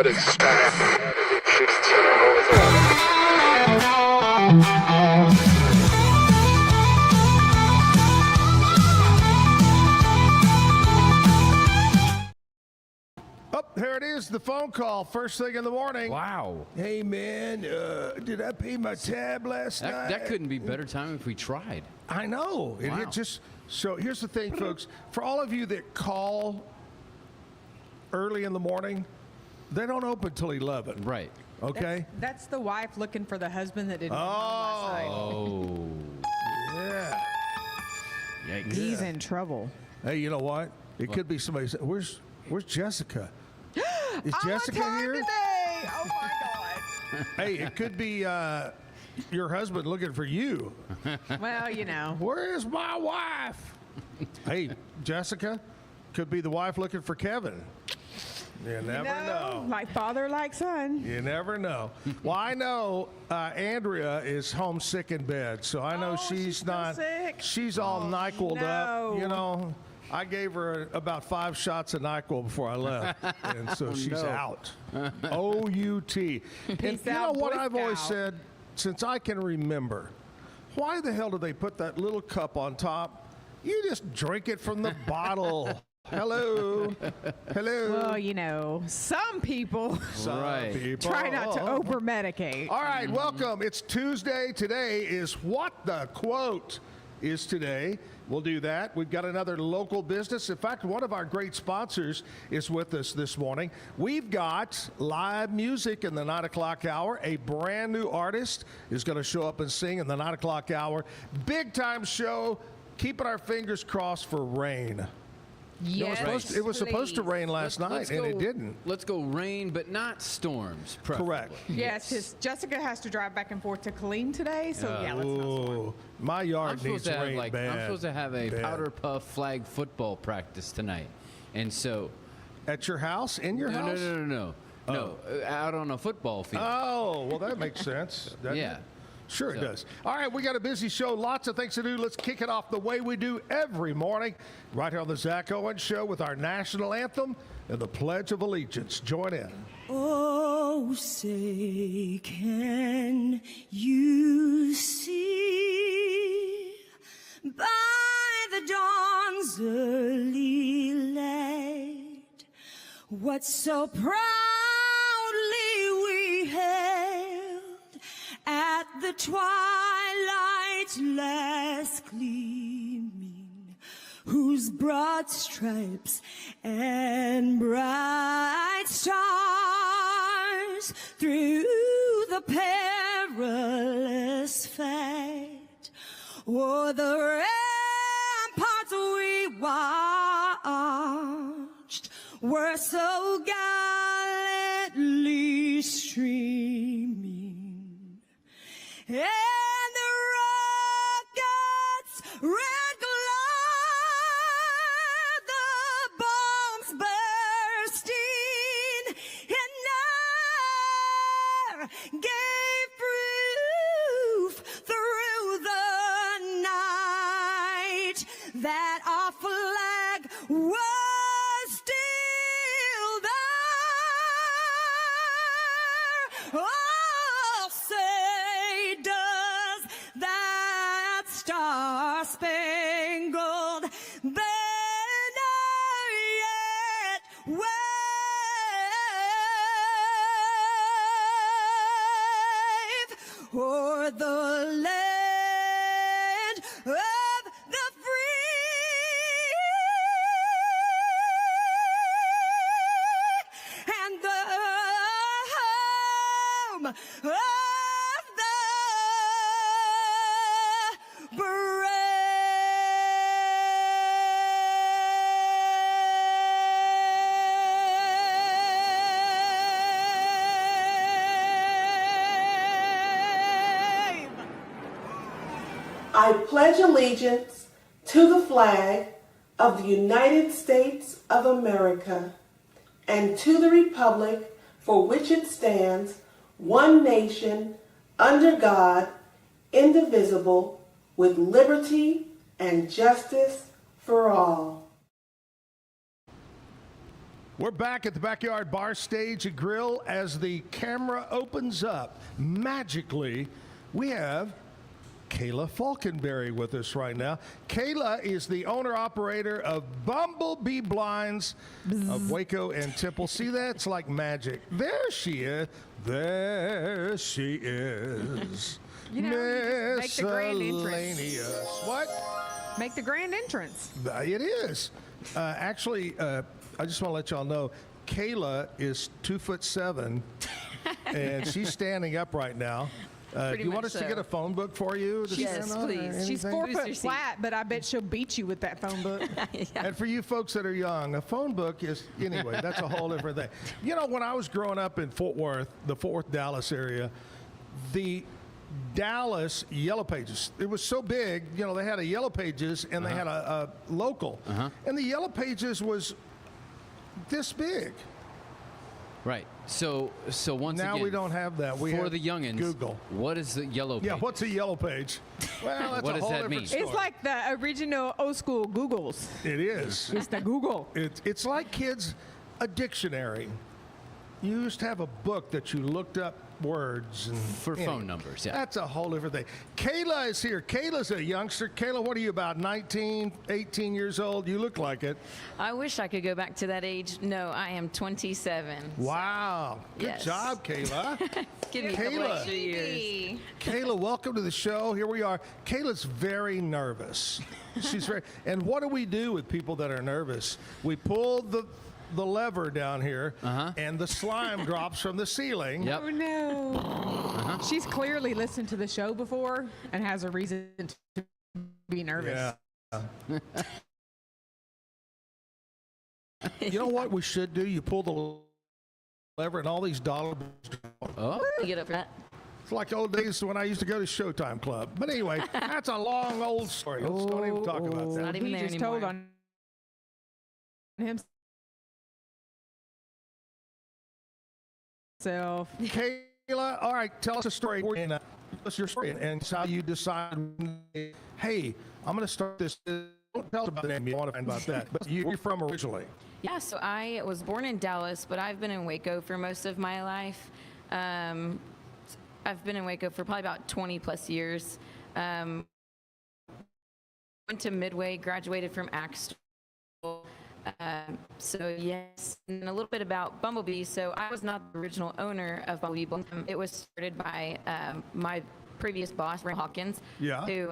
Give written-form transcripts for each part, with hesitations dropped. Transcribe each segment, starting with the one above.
but it's spam. It exists all over the world. Oh, here it is, the phone call, first thing in the morning. Wow. Hey, man, did I pay my tab last night? That couldn't be better time if we tried. I know. Wow. It just so here's the thing, folks. For all of you that call early in the morning, they don't open till 11. Right. Okay? That's the wife looking for the husband that didn't come home last night. Oh. Yeah. Yikes. He's in trouble. Hey, you know what? It could be somebody saying, where's Jessica? Is Jessica here? Today. Oh my God. Hey, it could be your husband looking for you. Well, you know. Where's my wife? Hey, Jessica, could be the wife looking for Kevin. You never know. Like father, like son. You never know. Well, I know Andrea is homesick in bed, so I know she's still not. sick? She's all NyQuil'd up. no. You know, I gave her about 5 shots of NyQuil before I left, and so she's out. O-U-T. And Peace you know out, what Boy I've always Scout. said since I can remember? Why the hell do they put that little cup on top? You just drink it from the bottle. Hello. Hello. Well, you know, some people Some Right. people. try not to over medicate. All right, welcome. It's Tuesday. Today is What the Quote is today. We'll do that. We've got another local business. In fact, one of our great sponsors is with us this morning. We've got live music in the 9 o'clock hour. A brand new artist is going to show up and sing in the 9 o'clock hour. Big time show. Keeping our fingers crossed for rain. Yes, It was supposed to please. rain last night, and it didn't. Let's go rain, but not storms. Preferably. Correct. Yes, because Jessica has to drive back and forth to Killeen today, so yeah, let's not storm. Ooh, my I'm yard supposed needs to have rain bad. I'm supposed to have a Bad. powder puff flag football practice tonight, and so At your house? In your no, house? no, out on a football field. Oh, well, that makes sense. doesn't Yeah. it? Sure it So- does. All right, we got a busy show. Lots of things to do. Let's kick it off the way we do every morning, right here on the Zack Owen Show with our national anthem and the Pledge of Allegiance. Join in. Oh, say, can you see by the dawn's early light what so proudly we hailed at the twilight's last gleaming, whose broad stripes and bright stars through the perilous fight o'er the ramparts we watched were so gallantly streaming. And the rockets' red glare, the bombs bursting in air, gave proof through the night that our flag was still there. Oh, say does that star-spangled banner yet wave o'er the land of the free and the home of the brave. I pledge allegiance to the flag of the United States of America and to the republic for which it stands, one nation, under God, indivisible, with liberty and justice for all. We're back at the Backyard Bar Stage and Grill. As the camera opens up, magically, we have Kayla Faulkenberry with us right now. Kayla is the owner-operator of Bumblebee Blinds of Waco and Temple. See that? It's like magic. There she is. There she is. You know, you just make the grand entrance. Miscellaneous. What? Make the grand entrance. It is. Actually, I just want to let y'all know, Kayla is 2'7", and she's standing up right now. Do you want us to get a phone book for you? To Yes, stand on, or please. She's anything? 4 Booster foot seat. flat, but I bet she'll beat you with that phone book. And for you folks that are young, a phone book is, anyway, that's a whole different thing. You know, when I was growing up in Fort Worth, the Fort Worth, Dallas area, the Dallas Yellow Pages, it was so big, you know, they had a Yellow Pages and they had a local. And the Yellow Pages was this big. Right. So once Now again, we don't have that. We for have the youngins, Google. what is the yellow page? Yeah, what's a Yellow Page? Well, that's What a does whole that different mean? story. It's like the original old school Googles. It is. It's the Google. It's like kids, a dictionary. You used to have a book that you looked up words and For phone numbers, yeah. That's a whole different thing. Kayla is here. Kayla's a youngster. Kayla, what are you, about 19, 18 years old? You look like it. I wish I could go back to that age. No, I am 27. Wow. Good Yes. job, Kayla. Give me a couple Kayla. extra years. Kayla, welcome to the show. Here we are. Kayla's very nervous. She's very, and what do we do with people that are nervous? We pull the lever down here, and the slime drops from the ceiling. Yep. Oh, no. She's clearly listened to the show before and has a reason to be nervous. Yeah. You know what we should do? You pull the lever and all these dollar bills. Oh, You get up for that? It's like the old days when I used to go to Showtime Club. But anyway, that's a long old story. Let's don't even talk about that. Not even He there just anymore. told on himself. Kayla, all right, tell us a story. And tell us your story and how you decide, hey, I'm going to start this. Don't tell us about the name. You want to find about that. But you're from originally. Yeah, so I was born in Dallas, but I've been in Waco for most of my life. I've been in Waco for probably about 20 plus years. Went to Midway, graduated from ACT School. So yes, and a little bit about Bumblebee. So I was not the original owner of Bumblebee. It was started by my previous boss, Ray Hawkins, Yeah. who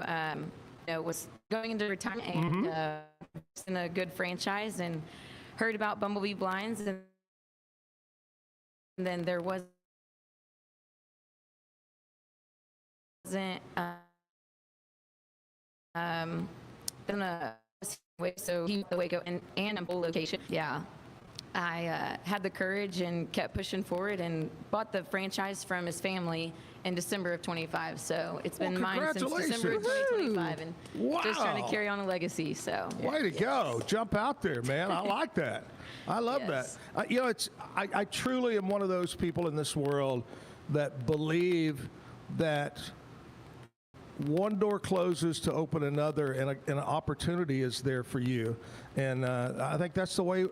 was going into retirement and was in a good franchise and heard about Bumblebee Blinds, and then there wasn't then so he the Waco and Temple location. Yeah, I had the courage and kept pushing forward and bought the franchise from his family in December of 25. So it's been mine since December of 2025, and just trying Wow. to carry on a legacy. So Way to go. Jump out there, man. I like that. I love Yes. that. You know, I truly am one of those people in this world that believe that one door closes to open another, and an opportunity is there for you. And I think that's the way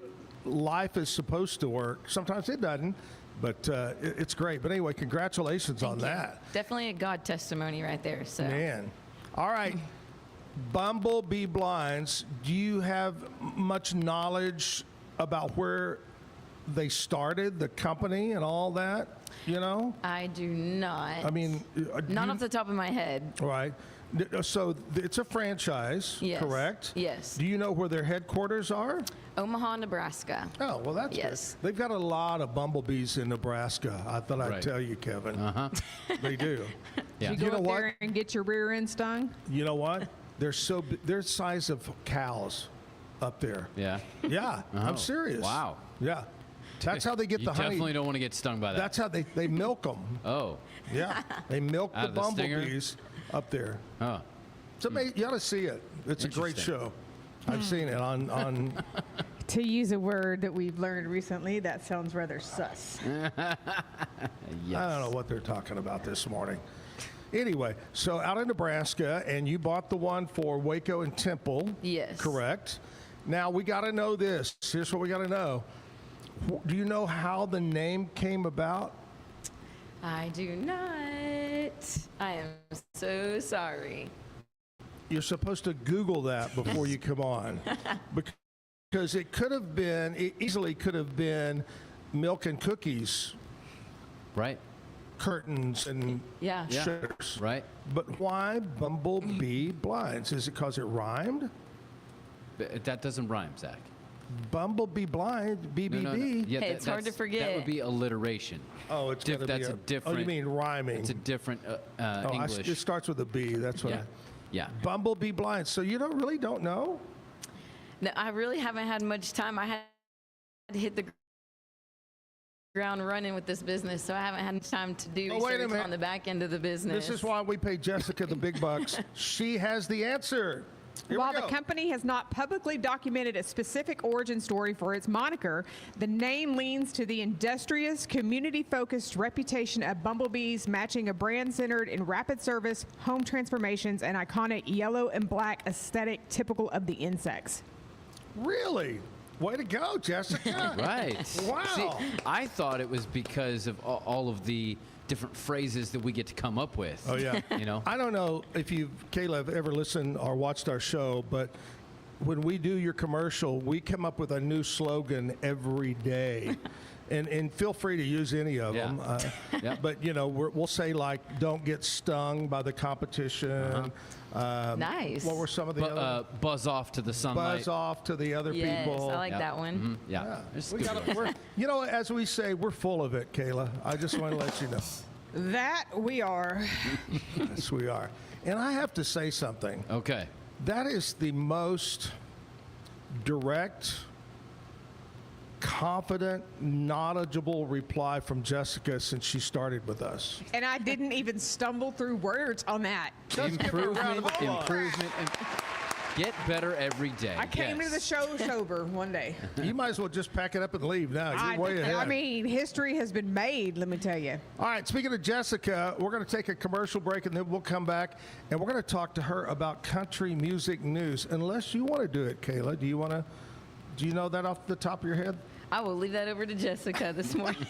life is supposed to work. Sometimes it doesn't, but it's great. But anyway, congratulations on that. definitely a God testimony right there. So Man. All right. Bumblebee Blinds, do you have much knowledge about where they started, the company and all that, you know? I do not. I mean, not off the top of my head. right. So it's a franchise, Yes. correct? Yes. Do you know where their headquarters are? Omaha, Nebraska. Oh, well, that's Yes. good. They've got a lot of bumblebees in Nebraska. I thought I'd Right. tell you, Kevin. They do. Yeah. You go You know up what? there and get your rear end stung. You know what? They're they're the size of cows up there. Yeah. Yeah, Oh, I'm serious. wow. Yeah. That's how they get You the honey. definitely don't want to get stung by that. That's how they milk them. Oh. Yeah. They milk Out the of the stinger? bumblebees up there. Oh. So you ought to see it. It's a great Interesting. show. I've seen it on To use a word that we've learned recently, that sounds rather sus. Yes. I don't know what they're talking about this morning. Anyway, so out in Nebraska, and you bought the one for Waco and Temple. Yes. Correct. Now, we got to know this. Here's what we got to know. Do you know how the name came about? I do not. I am so sorry. You're supposed to Google that before you come on. Because it easily could have been milk and cookies, Right. curtains and Yeah. shutters. Right. But why Bumblebee Blinds? Is it because it rhymed? But that doesn't rhyme, Zach. Bumblebee Blind, BBB. No. Yeah, Hey, it's hard to That forget. would be alliteration. Oh, it's going to be That's a different. Oh, you mean rhyming? It's a different Oh, English. it starts with a B. That's what. Yeah. Yeah. Bumblebee Blinds. So you really don't know? No, I really haven't had much time. I had to hit the ground running with this business, so I haven't had much time to do Oh, wait a research minute. on the back end of the business. This is why we pay Jessica the big bucks. She has the answer. Here While we the go. company has not publicly documented a specific origin story for its moniker, the name leans to the industrious, community-focused reputation of Bumblebees, matching a brand centered in rapid service, home transformations, and iconic yellow and black aesthetic typical of the insects. Really? Way to go, Jessica. Right. Wow. See, I thought it was because of all of the different phrases that we get to come up with. Oh, yeah. You know? I don't know if you, Kayla, have ever listened or watched our show, but when we do your commercial, we come up with a new slogan every day. And feel free to use any of Yeah. them. Yeah. But, we'll say, like, don't get stung by the competition. Nice. What were some of the other? Buzz off to the sunlight. Buzz off to the other Yes, people. I like Yeah. that one. Yeah. Yeah. It's We good gotta- one. as we say, we're full of it, Kayla. I just want to let you know. That we are. Yes, we are. And I have to say something. Okay. That is the most direct, confident, knowledgeable reply from Jessica since she started with us. And I didn't even stumble through words on that. Let's give her a round of applause. Improvement. Get better every day. I came into the show sober one day. You might as well just pack it up and leave now. You're way ahead. I mean, history has been made, let me tell you. All right, speaking of Jessica, we're going to take a commercial break and then we'll come back and we're going to talk to her about country music news. Unless you want to do it, Kayla. Do you know that off the top of your head? I will leave that over to Jessica this morning.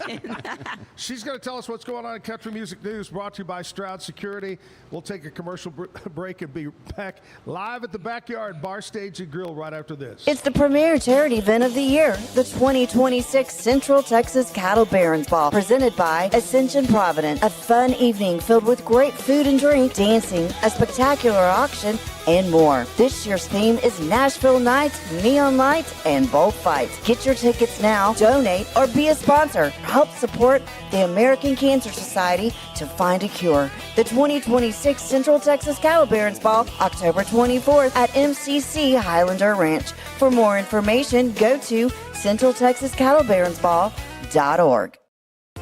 She's going to tell us what's going on in country music news, brought to you by Stroud Security. We'll take a commercial break and be back live at the Backyard Bar, Stage, and Grill right after this. It's the premier charity event of the year, the 2026 Central Texas Cattle Barons Ball, presented by Ascension Providence. A fun evening filled with great food and drink, dancing, a spectacular auction, and more. This year's theme is Nashville Nights, Neon Lights, and Bullfights. Get your tickets now, donate, or be a sponsor. Help support the American Cancer Society to find a cure. The 2026 Central Texas Cattle Barons Ball, October 24th at MCC Highlander Ranch. For more information, go to centraltexascattlebaronsball.org.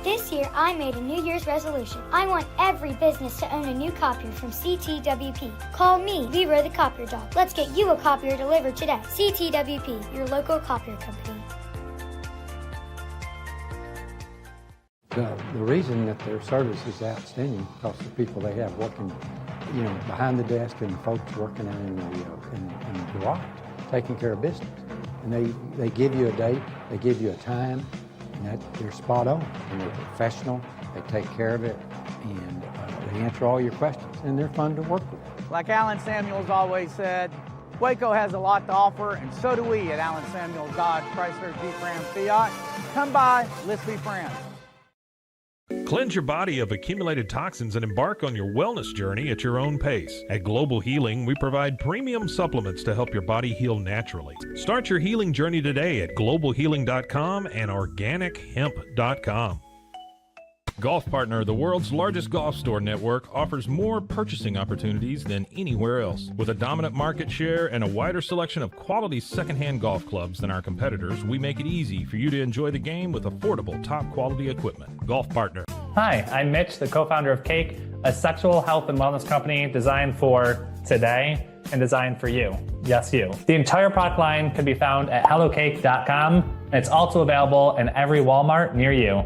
This year, I made a New Year's resolution. I want every business to own a new copier from CTWP. Call me, Leroy the Copier Dog. Let's get you a copier delivered today. CTWP, your local copier company. The reason that their service is outstanding because the people they have working, behind the desk and the folks working out in the garage, taking care of business. And they give you a date, they give you a time, and they're spot on. And they're professional, they take care of it, and they answer all your questions, and they're fun to work with. Like Alan Samuels always said, Waco has a lot to offer, and so do we at Alan Samuels Dodge Chrysler Jeep Ram Fiat. Come by, let's be friends. Cleanse your body of accumulated toxins and embark on your wellness journey at your own pace. At Global Healing, we provide premium supplements to help your body heal naturally. Start your healing journey today at globalhealing.com and organichemp.com. Golf Partner, the world's largest golf store network, offers more purchasing opportunities than anywhere else. With a dominant market share and a wider selection of quality secondhand golf clubs than our competitors, we make it easy for you to enjoy the game with affordable, top-quality equipment. Golf Partner. Hi, I'm Mitch, the co-founder of Cake, a sexual health and wellness company designed for today and designed for you. Yes, you. The entire product line can be found at hellocake.com, and it's also available in every Walmart near you.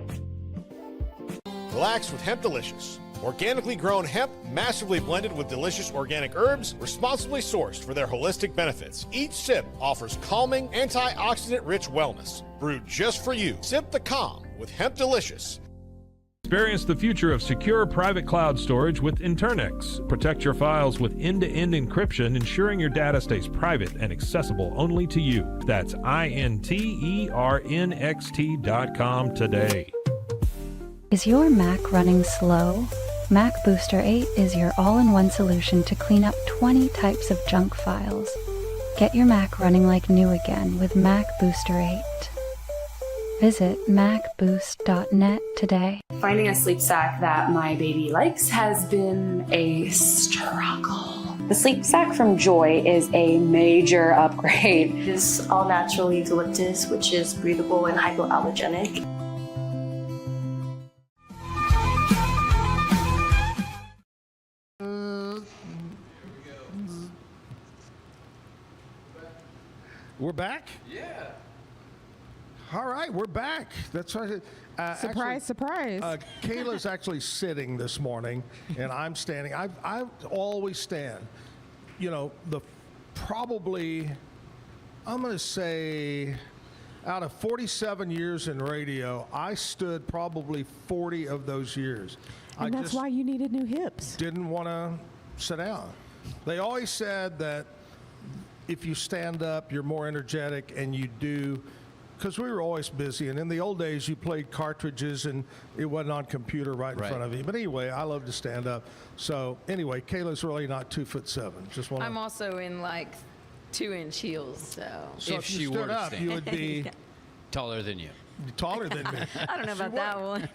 Relax with Hemp Delicious. Organically grown hemp, massively blended with delicious organic herbs, responsibly sourced for their holistic benefits. Each sip offers calming, antioxidant-rich wellness. brewed just for you. Sip the calm with Hemp Delicious. Experience the future of secure private cloud storage with Internix. Protect your files with end-to-end encryption, ensuring your data stays private and accessible only to you. That's INTERNXT.com today. Is your Mac running slow? Mac Booster 8 is your all-in-one solution to clean up 20 types of junk files. Get your Mac running like new again with Mac Booster 8. Visit macboost.net today. Finding a sleep sack that my baby likes has been a struggle. The sleep sack from Joy is a major upgrade. It is all natural eucalyptus, which is breathable and hypoallergenic. We're back? Yeah. All right, we're back. That's right. Surprise, surprise. Kayla's actually sitting this morning, and I'm standing. I always stand. You know, probably, I'm going to say, out of 47 years in radio, I stood probably 40 of those years. And that's why you needed new hips. Didn't want to sit down. They always said that if you stand up, you're more energetic, and you do, because we were always busy. And in the old days, you played cartridges, and it wasn't on computer right in front of you. But anyway, I love to stand up. So anyway, Kayla's really not 2'7". Just want. I'm also in like 2-inch heels, so. So if you stood up, you would be taller than you. Taller than me. I don't know about that one.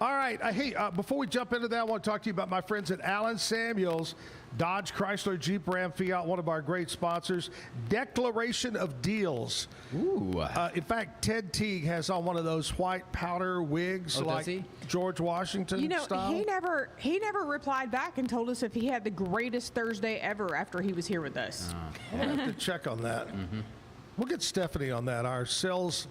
All right. Hey, before we jump into that, I want to talk to you about my friends at Allen Samuels, Dodge, Chrysler, Jeep, Ram, Fiat, one of our great sponsors. Declaration of Deals. Ooh. In fact, Ted Teague has on one of those white powder wigs like George Washington style. He never replied back and told us if he had the greatest Thursday ever after he was here with us. I'll have to check on that. We'll get Stephanie on that, our sales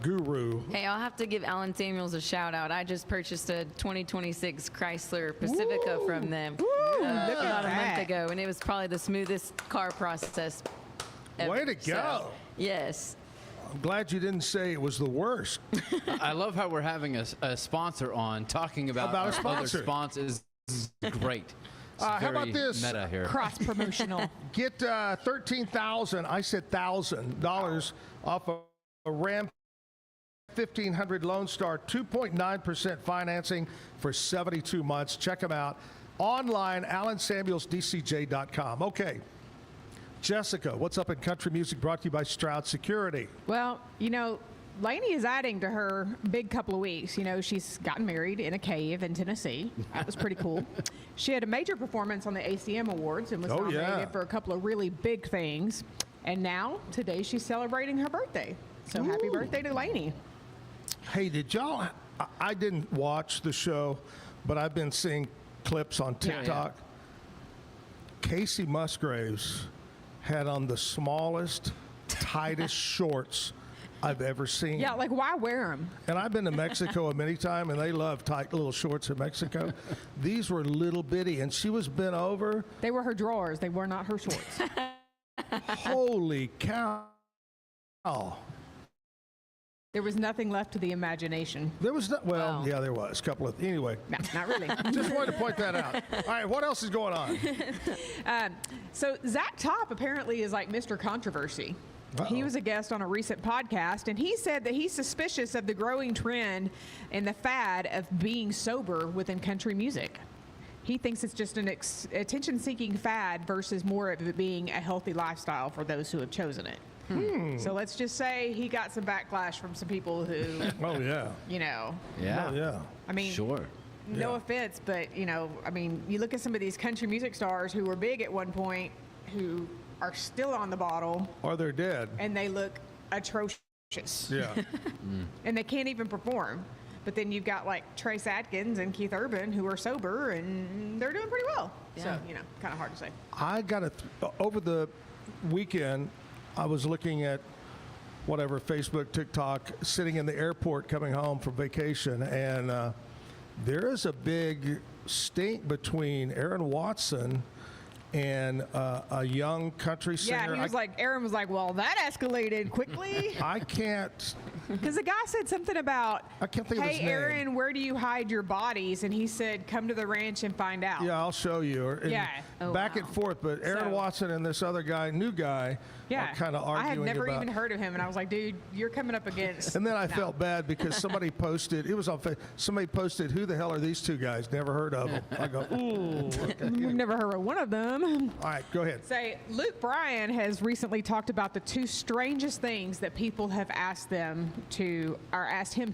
guru. Hey, I'll have to give Allen Samuels a shout out. I just purchased a 2026 Chrysler Pacifica from them about a month ago, and it was probably the smoothest car process ever. Way to go. So, yes. I'm glad you didn't say it was the worst. I love how we're having a sponsor on talking about a sponsor. other sponsors. This is great. How about this? Meta here. Cross promotional. Get $13,000 off a Ram 1500 Lone Star, 2.9% financing for 72 months. Check them out online, AllenSamuelsDCJ.com. Okay, Jessica, what's up in country music? Brought to you by Stroud Security. Well, you know, Lainey is adding to her big couple of weeks. You know, she's gotten married in a cave in Tennessee. That was pretty cool. She had a major performance on the ACM Awards and was nominated for a couple of really big things. And now, today, she's celebrating her birthday. So happy birthday to Lainey. Hey, did y'all, I didn't watch the show, but I've been seeing clips on TikTok. Casey Musgraves had on the smallest, tightest shorts I've ever seen. Yeah, like why wear them? And I've been to Mexico many times, and they love tight little shorts in Mexico. These were little bitty, and she was bent over. They were her drawers. They were not her shorts. Holy cow. There was nothing left to the imagination. There was not, yeah, there was a couple of, anyway. No, not really. Just wanted to point that out. All right, what else is going on? So Zach Top apparently is like Mr. Controversy. He was a guest on a recent podcast, and he said that he's suspicious of the growing trend and the fad of being sober within country music. He thinks it's just an attention-seeking fad versus more of it being a healthy lifestyle for those who have chosen it. So let's just say he got some backlash from some people who, you know. I mean, no offense, but, you know, I mean, you look at some of these country music stars who were big at one point who are still on the bottle. Or they're dead. And they look atrocious. Yeah. And they can't even perform. But then you've got like Trace Adkins and Keith Urban who are sober and they're doing pretty well. So, you know, kind of hard to say. I got over the weekend, I was looking at whatever, Facebook, TikTok, sitting in the airport coming home from vacation, and there is a big stink between Aaron Watson and a young country singer. Yeah, he was Aaron was like, well, that escalated quickly. I can't. Because the guy said something about, I can't think of his hey, name. Aaron, where do you hide your bodies? And he said, come to the ranch and find out. Yeah, I'll show you. And Yeah. back and forth, but Aaron Watson and this other guy, new guy, are kind of arguing I had never about. even heard of him, and I was like, dude, you're coming up against. And then I felt bad because somebody posted, it was on Facebook, somebody posted, who the hell are these two guys? Never heard of them. I go, ooh. Okay. We've never heard of one of them. All right, go ahead. Say, Luke Bryan has recently talked about the two strangest things that people have asked him to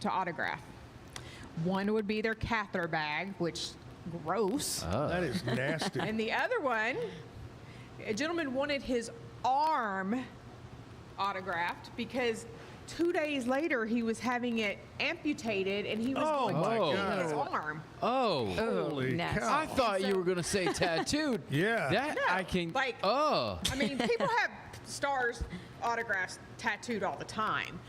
autograph. One would be their catheter bag, which gross. Oh. That is nasty. And the other one, a gentleman wanted his arm autographed because 2 days later he was having it amputated and he was going to get his arm. Oh, holy cow. I thought you were going to say tattooed. Yeah. That I can. Like, oh. I mean, people have stars' autographs tattooed all the time,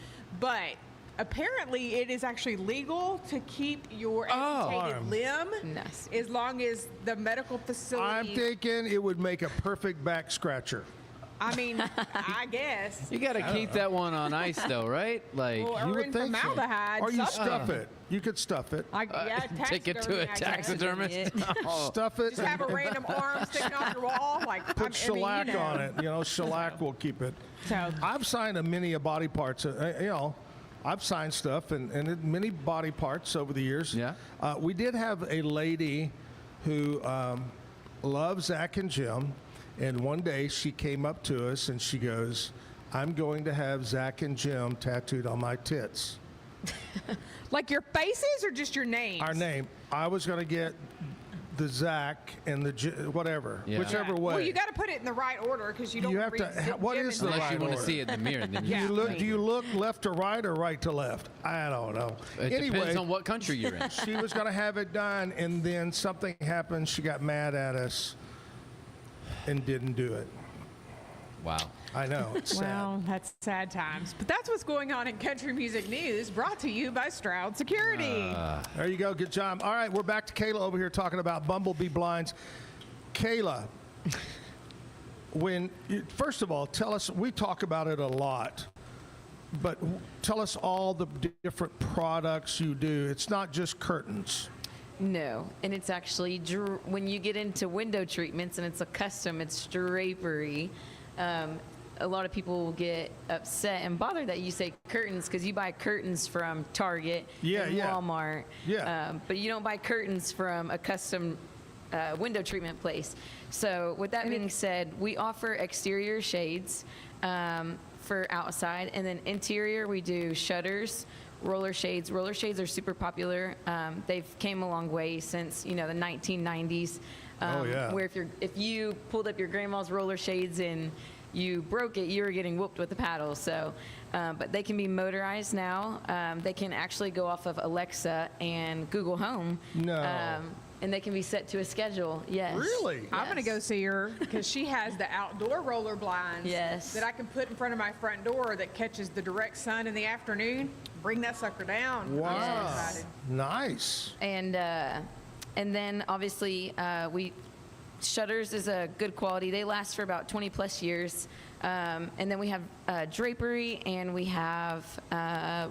but apparently it is actually legal to keep your amputated Arm. limb as long as the medical facility. I'm thinking it would make a perfect back scratcher. I mean, I guess. You got to keep that one on ice, though, right? Like Well, You or would in think so. formaldehyde. Or you something. stuff it. You could stuff it. take it to a taxidermist. Oh. Stuff it. Just have a random arm sticking off your wall. Like, Put shellac on it. You know, shellac will keep it. So I've signed many body parts. I've signed stuff and many body parts over the years. Yeah. We did have a lady who loves Zach and Jim, and one day she came up to us and she goes, "I'm going to have Zach and Jim tattooed on my tits." Like your faces or just your names? Our name. I was going to get the Zach and the whatever, whichever way. Well, you got to put it in the right order because you don't. You have to. What is the Unless right you want to order? see it in the mirror. Then Do you look? Do you look left to right or right to left? I don't know. It anyway, depends on what country you're in. She was going to have it done, and then something happened. She got mad at us and didn't do it. Wow. I know. It's sad. Well, that's sad times. But that's what's going on in country music news, brought to you by Stroud Security. There you go. Good job. All right, we're back to Kayla over here talking about bumblebee blinds. Kayla, first of all, tell us, we talk about it a lot, but tell us all the different products you do. It's not just curtains. No, and it's actually when you get into window treatments and it's a custom, it's drapery. A lot of people will get upset and bothered that you say curtains because you buy curtains from Target and Walmart. But you don't buy curtains from a custom window treatment place. So with that being said, we offer exterior shades for outside, and then interior we do shutters, roller shades. Roller shades are super popular. They've came a long way since the 1990s. Where if you pulled up your grandma's roller shades and you broke it, you were getting whooped with the paddle. So, but they can be motorized now. They can actually go off of Alexa and Google Home. No. And they can be set to a schedule. Yes. Really? Yes. I'm going to go see her because she has the outdoor roller blinds that I can put in front of my front door that catches the direct sun in the afternoon. Bring that sucker down. Wow. I'm so excited. Nice. And then obviously shutters is a good quality. They last for about 20 plus years. And then we have drapery and we have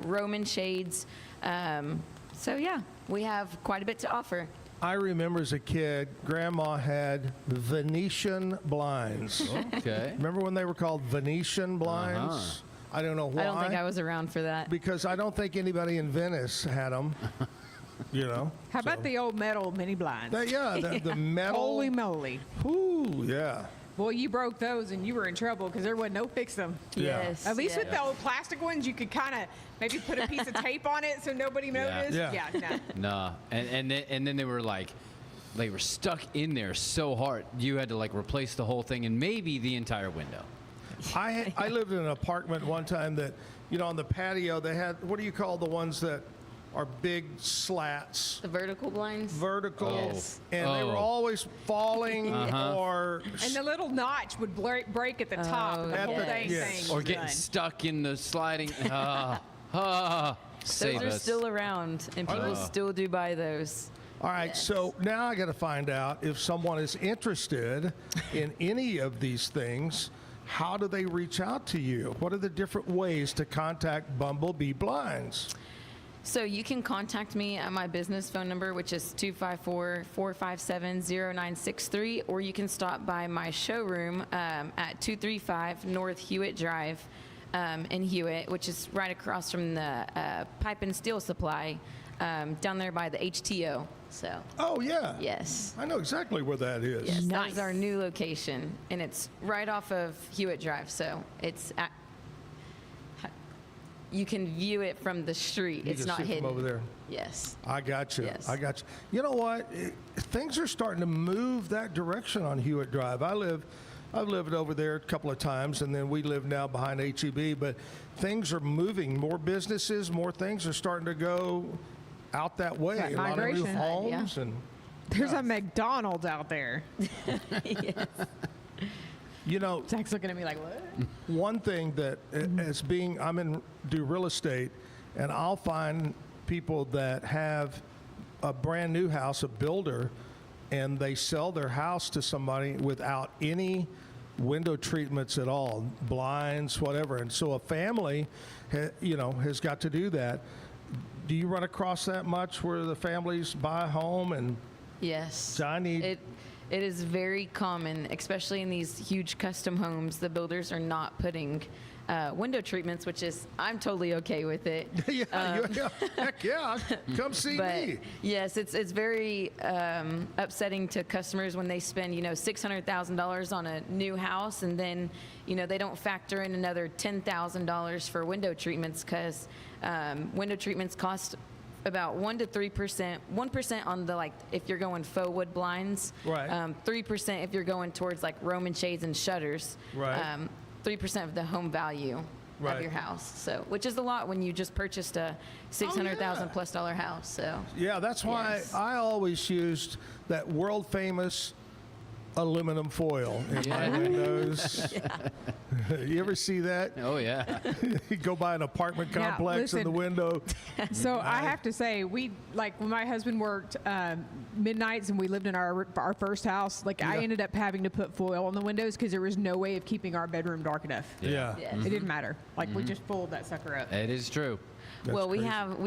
Roman shades. So yeah, we have quite a bit to offer. I remember as a kid, Grandma had Venetian blinds. Okay. Remember when they were called Venetian blinds? I don't know why. I don't think I was around for that. Because I don't think anybody in Venice had them. How about the old metal mini blinds? The metal. Holy moly. Ooh, yeah. Boy, you broke those and you were in trouble because there wasn't no fix them. Yes. At least with the old plastic ones, you could kind of maybe put a piece of tape on it so nobody noticed. Yeah. No. No, and then they were they were stuck in there so hard you had to replace the whole thing and maybe the entire window. I lived in an apartment one time that on the patio they had, what do you call the ones that are big slats? The vertical blinds? Vertical. Yes. And they were always falling or... And the little notch would break at the top. And the whole thing Or getting stuck in the sliding... Those are still around, and people still do buy those. All right, so now I got to find out if someone is interested in any of these things. How do they reach out to you? What are the different ways to contact Bumblebee Blinds? So you can contact me at my business phone number, which is 254-457-0963, or you can stop by my showroom at 235 North Hewitt Drive in Hewitt, which is right across from the pipe and steel supply down there by the HTO. So. Oh, yeah. Yes. I know exactly where that is. Yes, that is our new location, and it's right off of Hewitt Drive, so it's you can view it from the street. It's not hidden. From over there. Yes. I got you. Yes. I got you. You know what? Things are starting to move that direction on Hewitt Drive. I've lived over there a couple of times, and then we live now behind HEB, but things are moving. More businesses, more things are starting to go out that way. That a lot of new migration. homes. And There's a McDonald's out there. Yes. you know, Zach's looking at me like, what? one thing that do real estate, and I'll find people that have a brand new house, a builder, and they sell their house to somebody without any window treatments at all, blinds, whatever. And so a family, has got to do that. Do you run across that much where the families buy a home and Yes. Dani? It is very common, especially in these huge custom homes. The builders are not putting window treatments, which is, I'm totally okay with it. Heck yeah, come see me. Yes, it's very upsetting to customers when they spend, $600,000 on a new house, and then, they don't factor in another $10,000 for window treatments, because window treatments cost about 1% to 3%, 1% on the, if you're going faux wood blinds, right? 3% if you're going towards Roman shades and shutters, right? 3% of the home value of your house. So, which is a lot when you just purchased a $600,000 plus house. So yeah, that's why I always used that world famous aluminum foil in my windows. You ever see that? Oh, yeah. You go by an apartment complex in the window. So I have to say, when my husband worked midnights and we lived in our first house, I ended up having to put foil on the windows because there was no way of keeping our bedroom dark enough. Yeah. It didn't matter. We just folded that sucker up. It is true. Well, we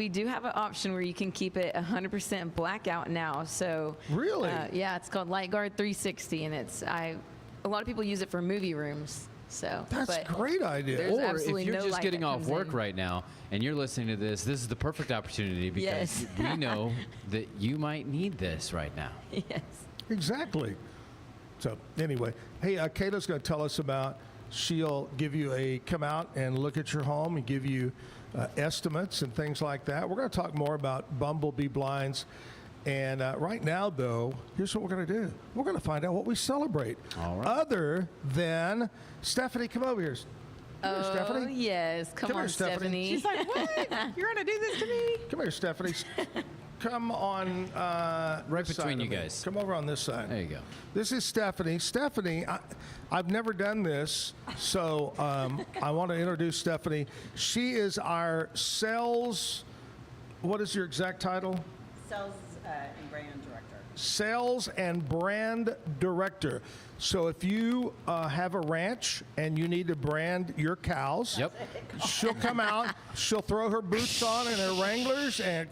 do have an option where you can keep it 100% blackout now. So really, yeah, it's called Light Guard 360, and a lot of people use it for movie rooms. So that's a great idea. Or if you're just getting off work right now and you're listening to this, this is the perfect opportunity because we know that you might need this right now. Yes, exactly. So anyway, hey, Kayla's going to tell us about. She'll give you come out and look at your home and give you estimates and things like that. We're going to talk more about Bumblebee Blinds. And right now, though, here's what we're going to do. We're going to find out what we celebrate. All right. Other than Stephanie, come over here. Come here, Stephanie. Yes. Come on, here, Stephanie. She's like, what? You're going to do this to me? Come here, Stephanie. Come on. Right between you guys. Come over on this side. There you go. This is Stephanie. Stephanie, I've never done this, so I want to introduce Stephanie. She is our sales, what is your exact title? Sales and brand director. Sales and brand director. So if you have a ranch and you need to brand your cows, she'll come out, she'll throw her boots on and her Wranglers and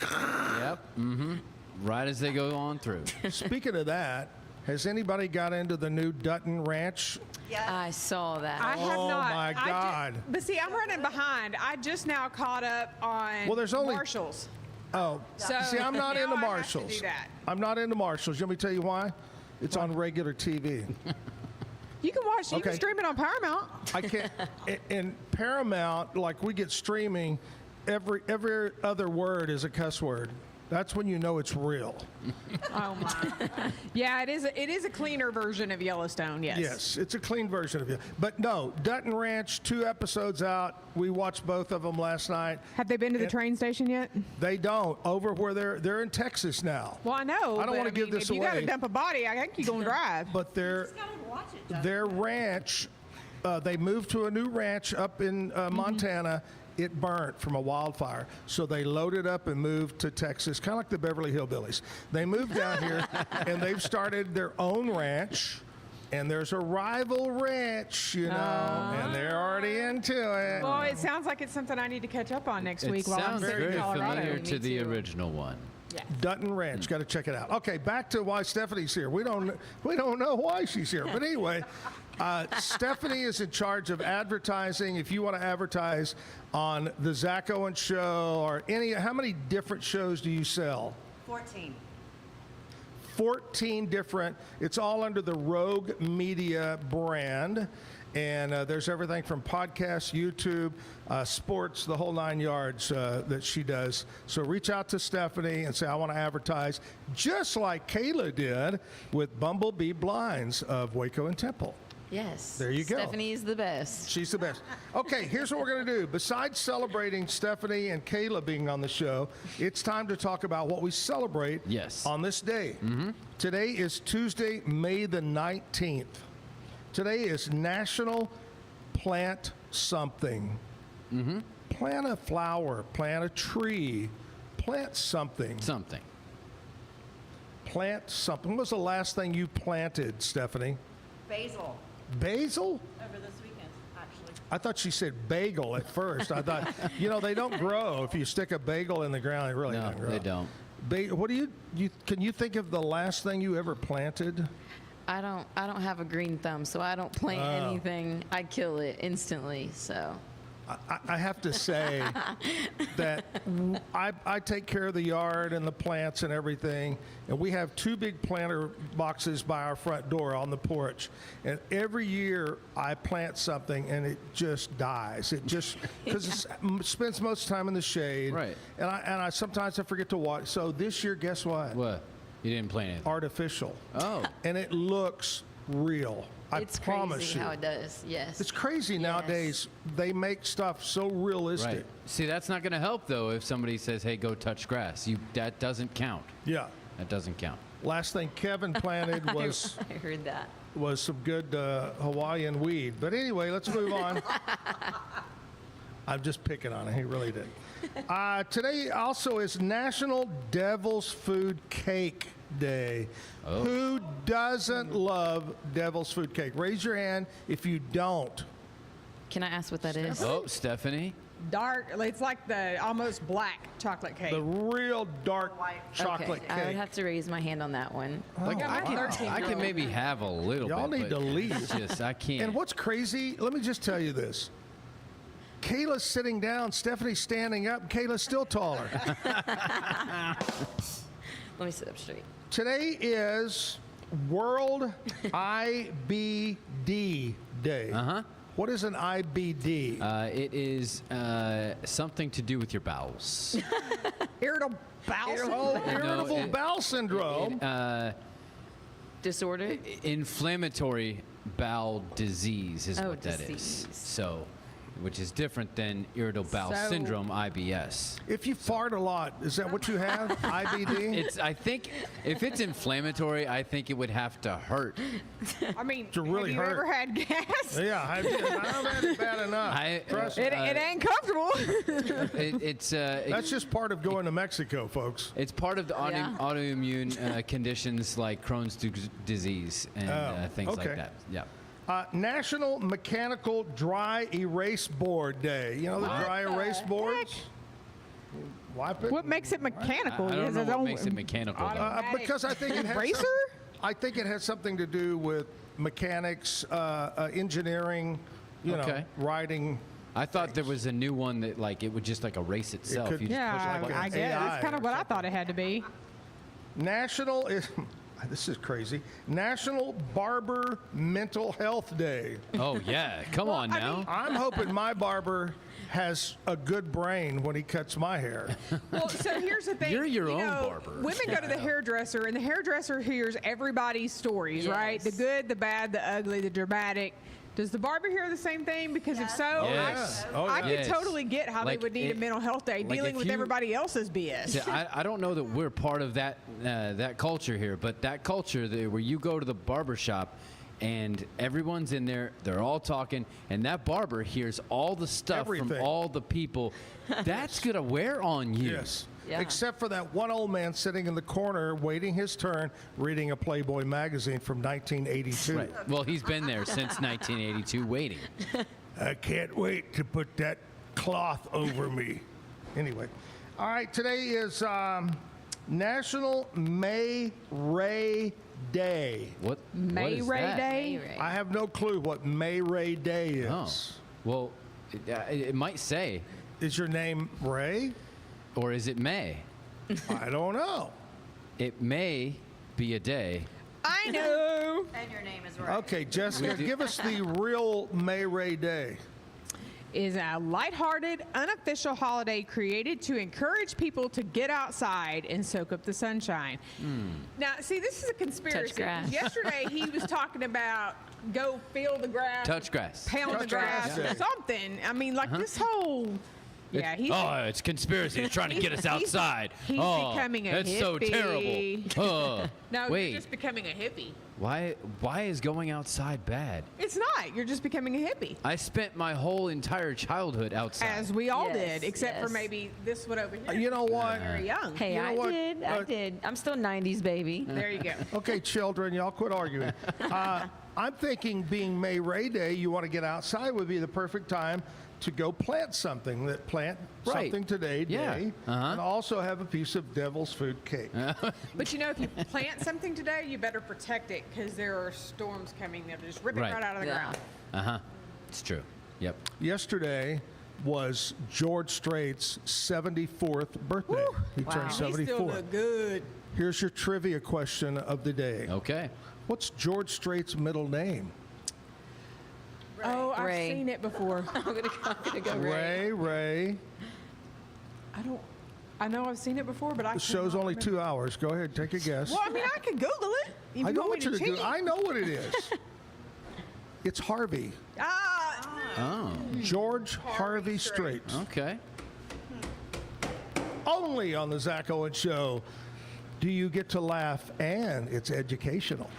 right as they go on through. Speaking of that, has anybody got into the new Dutton Ranch? Yes. I saw that. I have not. Oh my God. But see, I'm running behind. I just now caught up on Marshalls. Oh, So see, I'm not now into I have to Marshalls. do that. I'm not into Marshalls. Let me tell you why. It's on regular TV. You can watch. You can stream it on Paramount. I can't. In Paramount, we get streaming, every other word is a cuss word. That's when you know it's real. Oh my! Yeah, it is a cleaner version of Yellowstone. Yes. Yes, it's a clean version of it. But no, Dutton Ranch, 2 episodes out. We watched both of them last night. Have they been to the train station yet? They don't. Over where they're in Texas now. Well, I know. I don't want to give this away. If you got to dump a body, I think you're gonna drive. But their ranch, they moved to a new ranch up in Montana. it burnt from a wildfire. So they loaded up and moved to Texas, kind of like the Beverly Hillbillies. They moved down here, and they've started their own ranch. And there's a rival ranch, you know, and they're already into it. Well, it sounds like it's something I need to catch up on next week while I'm sounds sitting in very Colorado. familiar to the original one. Dutton Ranch, got to check it out. Okay, back to why Stephanie's here. We don't know why she's here, but anyway, Stephanie is in charge of advertising. If you want to advertise on the Zack Owen show or how many different shows do you sell? 14. 14 different. It's all under the Rogue Media brand. And there's everything from podcasts, YouTube, sports, the whole 9 yards that she does. So reach out to Stephanie and say, I want to advertise, just like Kayla did with Bumblebee Blinds of Waco and Temple. Yes. There you go. Stephanie is the best. She's the best. Okay, here's what we're going to do. Besides celebrating Stephanie and Kayla being on the show, it's time to talk about what we celebrate on this day. Today is Tuesday, May the 19th. Today is National Plant Something. Plant a flower, plant a tree, plant something. Something. Plant something. When was the last thing you planted, Stephanie? Basil. Basil? Over this weekend, actually. I thought she said bagel at first. I thought, they don't grow. If you stick a bagel in the ground, it really doesn't grow. They don't. What do you can you think of the last thing you ever planted? I don't have a green thumb, so I don't plant anything. I kill it instantly. So I have to say that I take care of the yard and the plants and everything, and we have 2 big planter boxes by our front door on the porch. And every year I plant something, and it just dies. It just because it spends most of the time in the shade. Right. And I sometimes I forget to water. So this year, guess what? What? You didn't plant anything. Artificial. Oh. And it looks real. it's I promise crazy you. how it does. Yes. It's crazy nowadays. They make stuff so realistic. Right. See, that's not going to help though. If somebody says, "Hey, go touch grass," that doesn't count. Yeah. That doesn't count. Last thing Kevin planted was I heard that. was some good Hawaiian weed. But anyway, let's move on. I'm just picking on him. He really did. Today also is National Devil's Food Cake Day. Oh. Who doesn't love Devil's Food Cake? Raise your hand if you don't. Can I ask what that is? Oh, Stephanie. Dark, it's like the almost black chocolate cake. The real dark chocolate okay. cake. I would have to raise my hand on that one. Like, I can maybe have a little Y'all bit. need to leave. It's just, I can't. And what's crazy, let me just tell you this. Kayla's sitting down, Stephanie's standing up, and Kayla's still taller. Let me sit up straight. Today is World IBD Day. What is an IBD? It is something to do with your bowels. Irritable bowel syndrome. Oh, irritable bowel syndrome. Disorder? Inflammatory bowel disease is Oh, what that is. disease. So, which is different than irritable bowel So- syndrome, IBS. If you fart a lot, is that what you have? IBD? I think if it's inflammatory, I think it would have to hurt. I mean, To really have you hurt. ever had gas? Yeah, I've had it bad enough. Trust me. It ain't comfortable. That's just part of going to Mexico, folks. It's part of the autoimmune conditions like Crohn's disease and things like okay. that. Yeah. National Mechanical Dry Erase Board Day. You know the dry erase boards? Wipe it. What makes it mechanical? I don't Is know it what own- makes it mechanical. Though. Because I think it has eraser? I think it has something to do with mechanics, engineering, writing. I thought there was a new one that like it would just like erase itself. could- You just push Yeah, a button. I guess that's kind of what I thought it had to be. National is. This is crazy. National Barber Mental Health Day. Oh yeah, come on now. I'm hoping my barber has a good brain when he cuts my hair. Well, so here's the thing. You're your own know, barber. Women go to the hairdresser, and the hairdresser hears everybody's stories, right? The good, the bad, the ugly, the dramatic. Does the barber hear the same thing? Because if so, Yes. I could Yes. totally get how Like they would need a mental health day like dealing if with you- everybody else's BS. See, I don't know that we're part of that that culture here, but that culture where you go to the barber shop and everyone's in there. They're all talking, and that barber hears all the stuff from all the people. That's going to wear on you. Yes. Yeah. Except for that one old man sitting in the corner waiting his turn reading a Playboy magazine from 1982. Right. Well, he's been there since 1982 waiting. I can't wait to put that cloth over me. Anyway. All right, today is National May Ray Day. What? May Ray Day? I have no clue what May Ray Day is. Oh. Well, it might say. Is your name Ray? Or is it May? I don't know. It may be a day. I know. And your name is right. Okay, Jessica, give us the real May Ray Day. Is a lighthearted, unofficial holiday created to encourage people to get outside and soak up the sunshine. Now, see, this is a conspiracy. Touch grass. Yesterday, he was talking about go feel the grass. Touch grass. Pound the grass or something. I mean, like this whole... Yeah, it's conspiracy. It's trying to get us outside. He's becoming a that's hippie. so terrible. No, wait. you're just becoming a hippie. Why is going outside bad? It's not. You're just becoming a hippie. I spent my whole entire childhood outside. As we all did, except for maybe this one over here. You know what? Very young. Hey, You know I what? did. I'm still 90s baby. There you go. Okay, children, y'all quit arguing. I'm thinking being May Ray Day, you want to get outside would be the perfect time to go plant something. Something today day, and also have a piece of devil's food cake. But you know, if you plant something today, you better protect it because there are storms coming. They'll just rip it right out of the ground. It's true. Yep. Yesterday was George Strait's 74th birthday. Woo. He turned 74. He still look good. Here's your trivia question of the day. Okay. What's George Strait's middle name? Oh, I've Ray. seen it before. I'm gonna go Ray. I know I've seen it before, but I The show's cannot only remember. 2 hours. Go ahead, take a guess. Well, I mean, I could Google it. If I you know want what me you're to doing. cheat. I know what it is. It's Harvey. Oh. George Harvey Strait. Okay. Only on the Zack Owen Show do you get to laugh, and it's educational.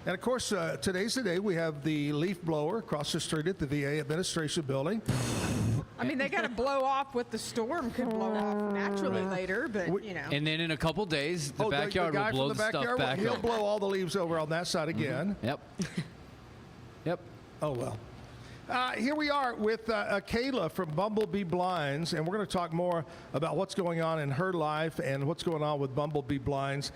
And of course, today's the day we have the leaf blower across the street at the VA Administration Building. I mean, they got to blow off what the storm could blow off naturally later, but you know. And then in a couple days, the backyard the guy will blow from the the stuff backyard, back he'll up. blow all the leaves over on that side again. Yep. Yep. Oh, well. Here we are with Kayla from Bumblebee Blinds, and we're going to talk more about what's going on in her life and what's going on with Bumblebee Blinds.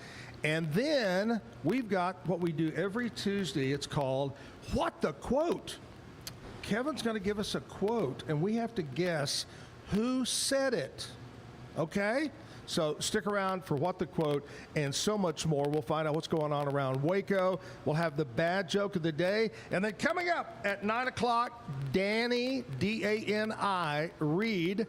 And then we've got what we do every Tuesday. It's called What the Quote. Kevin's going to give us a quote, and we have to guess who said it. Okay? So stick around for What the Quote and so much more. We'll find out what's going on around Waco. We'll have the bad joke of the day. And then coming up at 9 o'clock, Dani, D-A-N-I, Reed.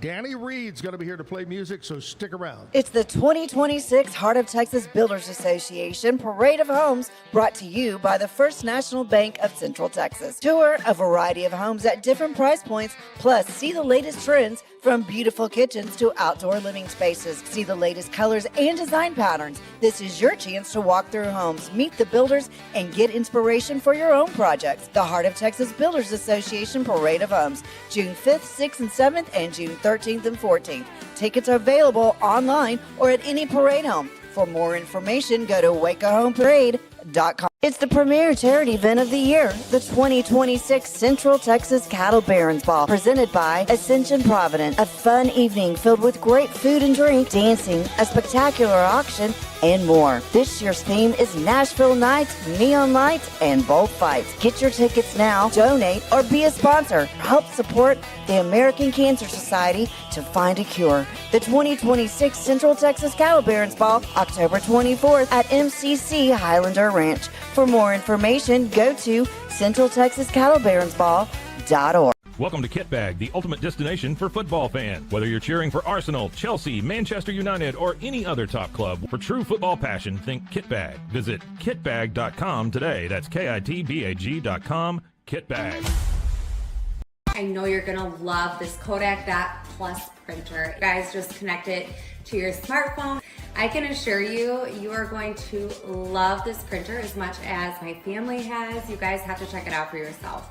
Dani Reed's going to be here to play music, so stick around. It's the 2026 Heart of Texas Builders Association Parade of Homes, brought to you by the First National Bank of Central Texas. Tour a variety of homes at different price points, plus see the latest trends from beautiful kitchens to outdoor living spaces. See the latest colors and design patterns. This is your chance to walk through homes, meet the builders, and get inspiration for your own projects. The Heart of Texas Builders Association Parade of Homes, June 5th, 6th, and 7th, and June 13th and 14th. Tickets are available online or at any parade home. For more information, go to wacohomeparade.com. It's the premier charity event of the year, the 2026 Central Texas Cattle Barons Ball, presented by Ascension Providence. A fun evening filled with great food and drink, dancing, a spectacular auction, and more. This year's theme is Nashville Nights, Neon Lights, and Bullfights. Get your tickets now, donate, or be a sponsor. Help support the American Cancer Society to find a cure. The 2026 Central Texas Cattle Barons Ball, October 24th at MCC Highlander Ranch. For more information, go to centraltexascattlebaronsball.org. Welcome to Kit Bag, the ultimate destination for football fans. Whether you're cheering for Arsenal, Chelsea, Manchester United, or any other top club, for true football passion, think Kit Bag. Visit kitbag.com today. That's KITBAG.com. Kit Bag. I know you're gonna love this Kodak That Plus printer. You guys just connect it to your smartphone, I can assure you, you are going to love this printer as much as my family has. You guys have to check it out for yourself.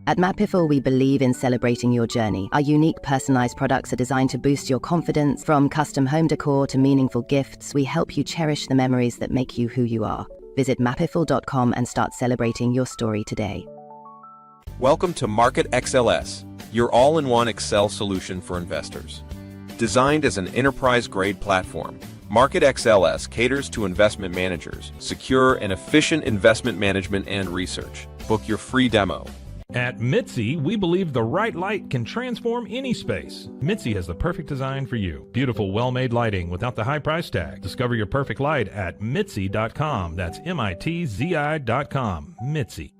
At Mapiful, we believe in celebrating your journey. Our unique personalized products are designed to boost your confidence. From custom home decor to meaningful gifts, we help you cherish the memories that make you who you are. Visit mapiful.com and start celebrating your story today. Welcome to Market XLS, your all-in-one Excel solution for investors. Designed as an enterprise-grade platform, Market XLS caters to investment managers, secure and efficient investment management and research. Book your free demo. At Mitzi, we believe the right light can transform any space. Mitzi has the perfect design for you. Beautiful, well-made lighting without the high price tag. Discover your perfect light at Mitzi.com. That's MITZI.com. Mitzi.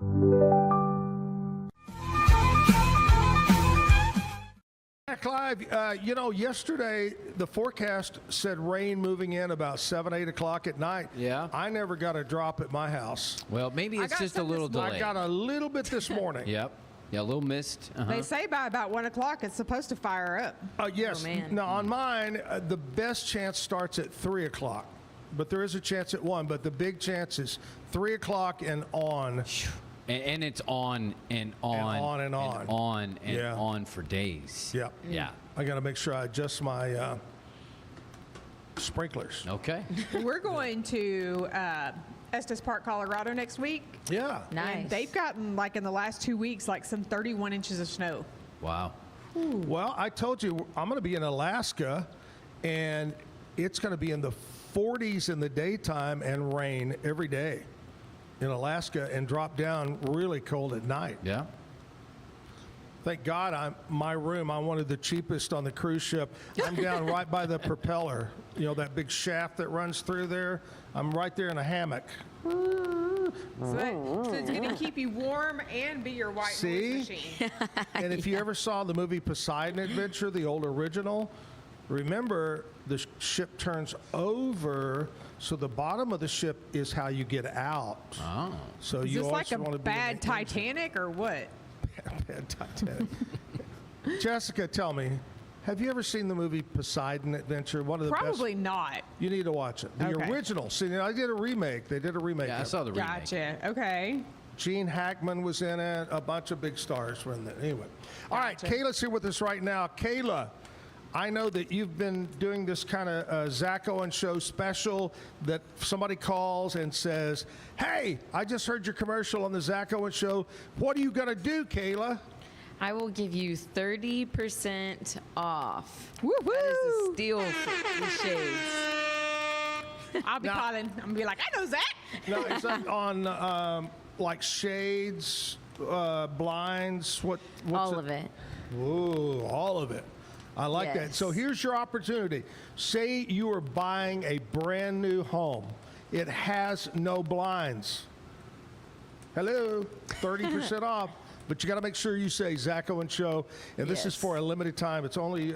Back live. Yesterday the forecast said rain moving in about 7, 8 o'clock at night. Yeah. I never got a drop at my house. Well, maybe it's just a little delay. I got a little bit this morning. Yep. Yeah, a little mist. They say by about 1 o'clock it's supposed to fire up. Yes. Oh, man. Now, on mine, the best chance starts at 3 o'clock. But there is a chance at 1. But the big chance is 3 o'clock and on. And it's on and on and on on for days. Yeah. Yeah. I got to make sure I adjust my sprinklers. Okay. We're going to Estes Park, Colorado next week. Yeah. Nice. And they've gotten, like, in the last 2 weeks, like some 31 inches of snow. Wow. Well, I told you I'm going to be in Alaska, and it's going to be in the 40s in the daytime and rain every day in Alaska, and drop down really cold at night. Yeah. Thank God my room, I wanted the cheapest on the cruise ship. I'm down right by the propeller, that big shaft that runs through there. I'm right there in a hammock. So it's going to keep you warm and be your white noise machine. And if you ever saw the movie Poseidon Adventure, the old original, remember the ship turns over, so the bottom of the ship is how you get out. Oh. So Is you this like also want a to be in bad the Titanic or what? Bad Titanic. Jessica, tell me, have you ever seen the movie Poseidon Adventure? One of the Probably best. not. You need to watch it. The Okay. original. See, I did a remake. They did a remake. Yeah, I of it. saw the remake. Gotcha. Okay. Gene Hackman was in it. A bunch of big stars were in it. Anyway. All right, Kayla's here with us right now. Kayla, I know that you've been doing this kind of Zack Owen show special that somebody calls and says, hey, I just heard your commercial on the Zack Owen show. What are you going to do, Kayla? I will give you 30% off. Woo-hoo! That is a steal for the shades. I'll be calling. I'm going to be like, I know Zach. No, is that on like shades, blinds? What's All of it. Ooh, all of it. I like that. Yes. So here's your opportunity. Say you are buying a brand new home. It has no blinds. Hello, 30% off. But you got to make sure you say Zack Owen Show. And this is for a limited time. It's only,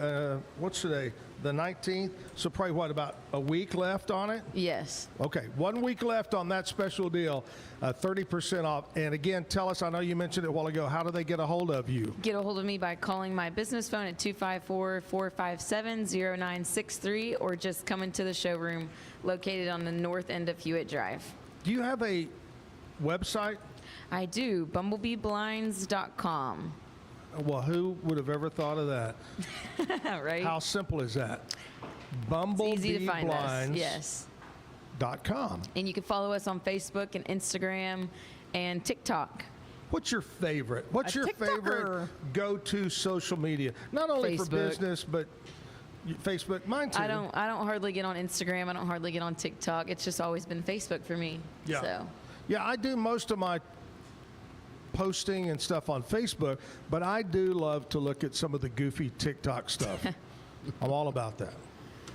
what's today? The 19th? So probably, about a week left on it? Yes. Okay, 1 week left on that special deal, 30% off. And again, tell us, I know you mentioned it a while ago, how do they get a hold of you? Get a hold of me by calling my business phone at 254-457-0963 or just come into the showroom located on the north end of Hewitt Drive. Do you have a website? I do, bumblebeeblinds.com. Well, who would have ever thought of that? Right? How simple is that? It's easy to find us. Yes. .com. And you can follow us on Facebook and Instagram and TikTok. What's your favorite? What's A your TikToker. favorite go-to social media? Not only for Facebook. business, but Facebook. Mine too. I don't hardly get on Instagram. I don't hardly get on TikTok. It's just always been Facebook for me. Yeah. So. Yeah, I do most of my posting and stuff on Facebook, but I do love to look at some of the goofy TikTok stuff. I'm all about that.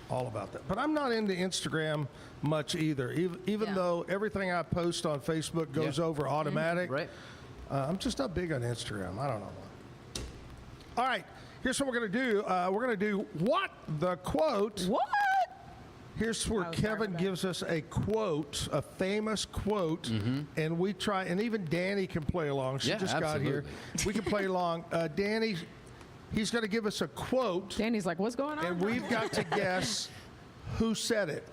All about that. But I'm not into Instagram much either. Even though everything I post on Facebook goes over automatic. Right. I'm just not big on Instagram. I don't know why. All right. Here's what we're going to do. We're going to do What the Quote. What? Here's where Kevin gives us a quote, a famous quote, and we try, and even Dani can play along. She just got here. We can play along. Dani, he's going to give us a quote. Dani's like, what's going on? And we've got to guess who said it.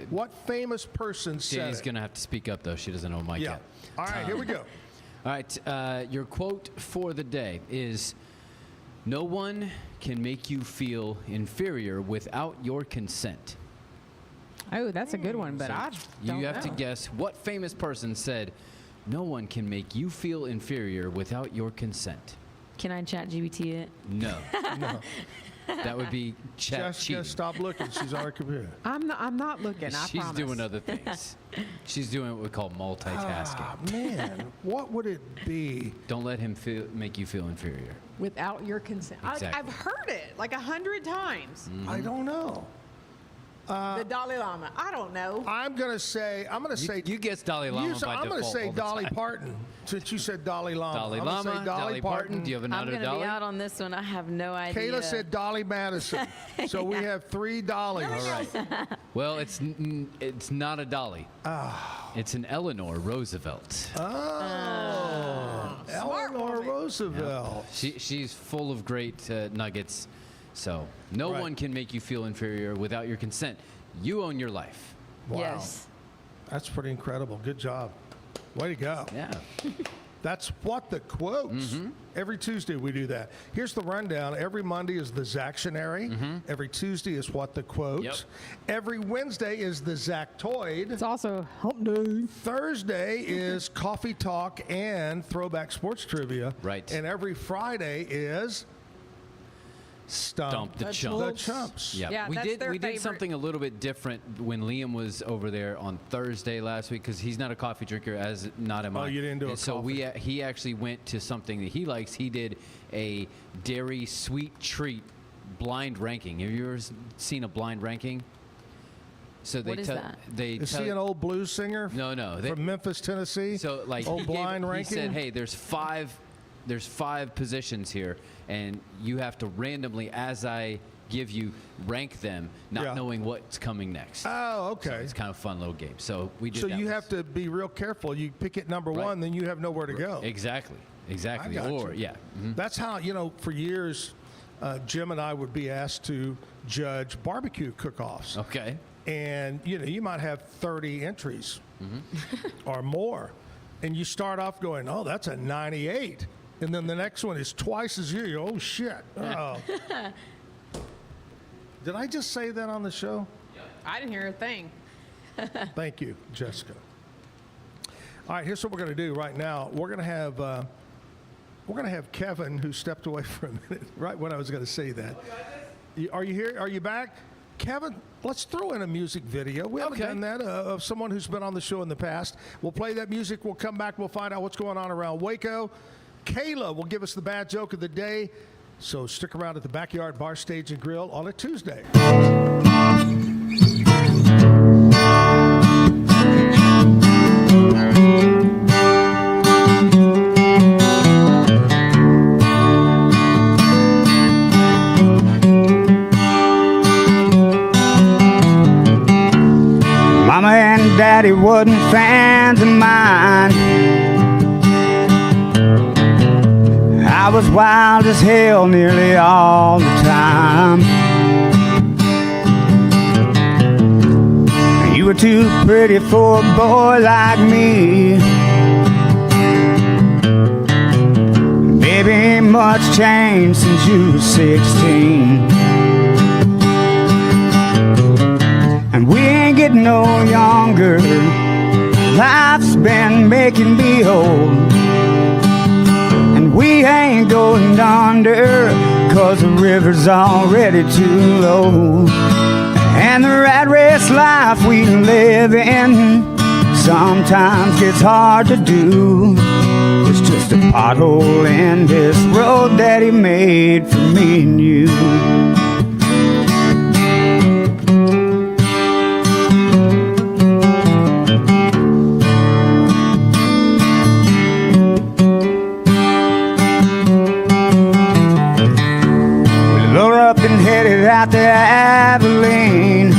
What famous person said Dani's it? going to have to speak up, though. She doesn't know Mike yet. All right, here we go. All right, your quote for the day is, "No one can make you feel inferior without your consent." Oh, that's a good one, but I don't You have to know. guess what famous person said, "No one can make you feel inferior without your consent." Can I chat GBT it? No. No. That would be chat Jessica, cheating. stop looking. She's on her computer. I'm not looking. I She's promise. doing other things. She's doing what we call multitasking. Ah, man, what would it be? Don't let him make you feel inferior. Without your consent. Exactly. I've heard it like 100 times. I don't know. The Dalai Lama. I don't know. I'm gonna say. You guess Dalai Lama by I'm gonna default say all the Dolly time. Parton. Since you said Dalai Lama. Dalai I'm gonna say Lama, Dolly Parton. Do you have I'm another going to Dolly? be out on this one. I have no idea. Kayla said Dolly Madison. So we have 3 Dollys. All right. Well, it's not a Dolly. It's an Eleanor Roosevelt. Eleanor Roosevelt. She's full of great nuggets. So no Right. one can make you feel inferior without your consent. You own your life. Wow. Yes. That's pretty incredible. Good job. Way to go. Yeah. That's What the Quotes. Every Tuesday we do that. Here's the rundown. Every Monday is the Zactionary. Every Tuesday is What the Quotes. Yep. Every Wednesday is the Zactoid. It's also Hump Day. Thursday is Coffee Talk and Throwback Sports Trivia. Right. And every Friday is Stump the Chumps. Yeah, we that's did their we did favorite. something a little bit different when Liam was over there on Thursday last week because he's not a coffee drinker, as not am I. Oh, you didn't do a And so coffee. he actually went to something that he likes. He did a dairy sweet treat blind ranking. Have you ever seen a blind ranking? So they What is that? Is he an old blues singer? No. From Memphis, Tennessee? So like old blind he ranking? said, hey, there's five positions here, and you have to randomly, as I give you, rank them, not knowing what's coming next. Oh, okay. So it's kind of a fun little game. So we did. So that you one. have to be real careful. You pick it number one, then you have nowhere to go. Exactly. I got Or you. yeah. That's how, for years, Jim and I would be asked to judge barbecue cook-offs. Okay. And, you might have 30 entries or more. And you start off going, oh, that's a 98. And then the next one is twice as you. Oh, shit. Oh. Did I just say that on the show? I didn't hear a thing. Thank you, Jessica. All right, here's what we're going to do right now. We're going to have Kevin, who stepped away for a minute, right when I was going to say that. Are you here? Are you back? Kevin, let's throw in a music video. We haven't done that of someone who's been on the show in the past. We'll play that music. We'll come back. We'll find out what's going on around Waco. Kayla will give us the bad joke of the day. So stick around at the Backyard Bar, Stage, and Grill on a Tuesday. Mama and Daddy wasn't fans of mine. I was wild as hell nearly all the time. You were too pretty for a boy like me. Baby, ain't much changed since you were 16. And we ain't getting no younger. Life's been making me old. And we ain't going under, 'cause the river's already too low. And the rat race life we live in sometimes gets hard to do. It's just a pothole in this road that he made for me and you. been headed out to Abilene.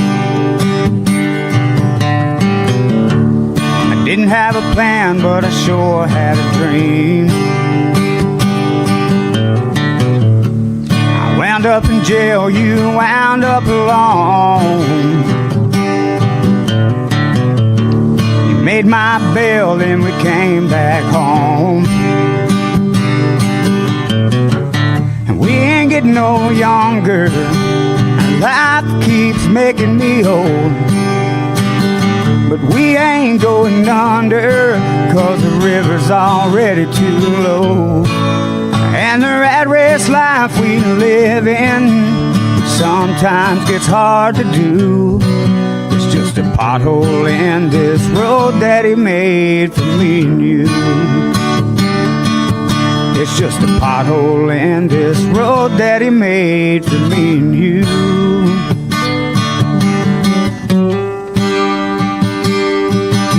I didn't have a plan, but I sure had a dream. I wound up in jail, you wound up alone. You made my bail, then we came back home. And we ain't getting no younger, and life keeps making me old. But we ain't going under, 'cause the river's already too low. And the rat race life we live in sometimes gets hard to do. It's just a pothole in this road that he made for me and you. It's just a pothole in this road that he made for me and you.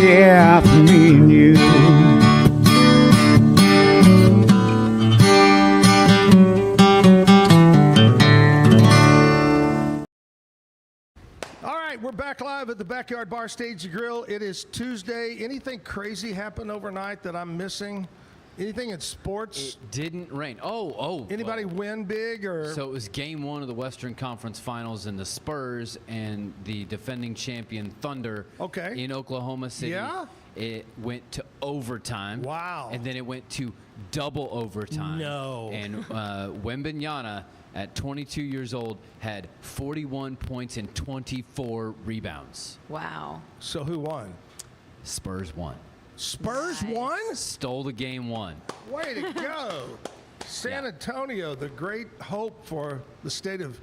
Yeah, for me and you. All right, we're back live at the Backyard Bar Stage and Grill. It is Tuesday. Anything crazy happened overnight that I'm missing? Anything in sports? It didn't rain. Anybody win big or? So it was game one of the Western Conference Finals, and the Spurs and the defending champion Thunder in Oklahoma City. Yeah? It went to overtime. Wow. And then it went to double overtime. No. And Wembanyama, at 22 years old, had 41 points and 24 rebounds. Wow. So who won? Spurs won. Spurs won? Stole the game one. Way to go. San Antonio, the great hope for the state of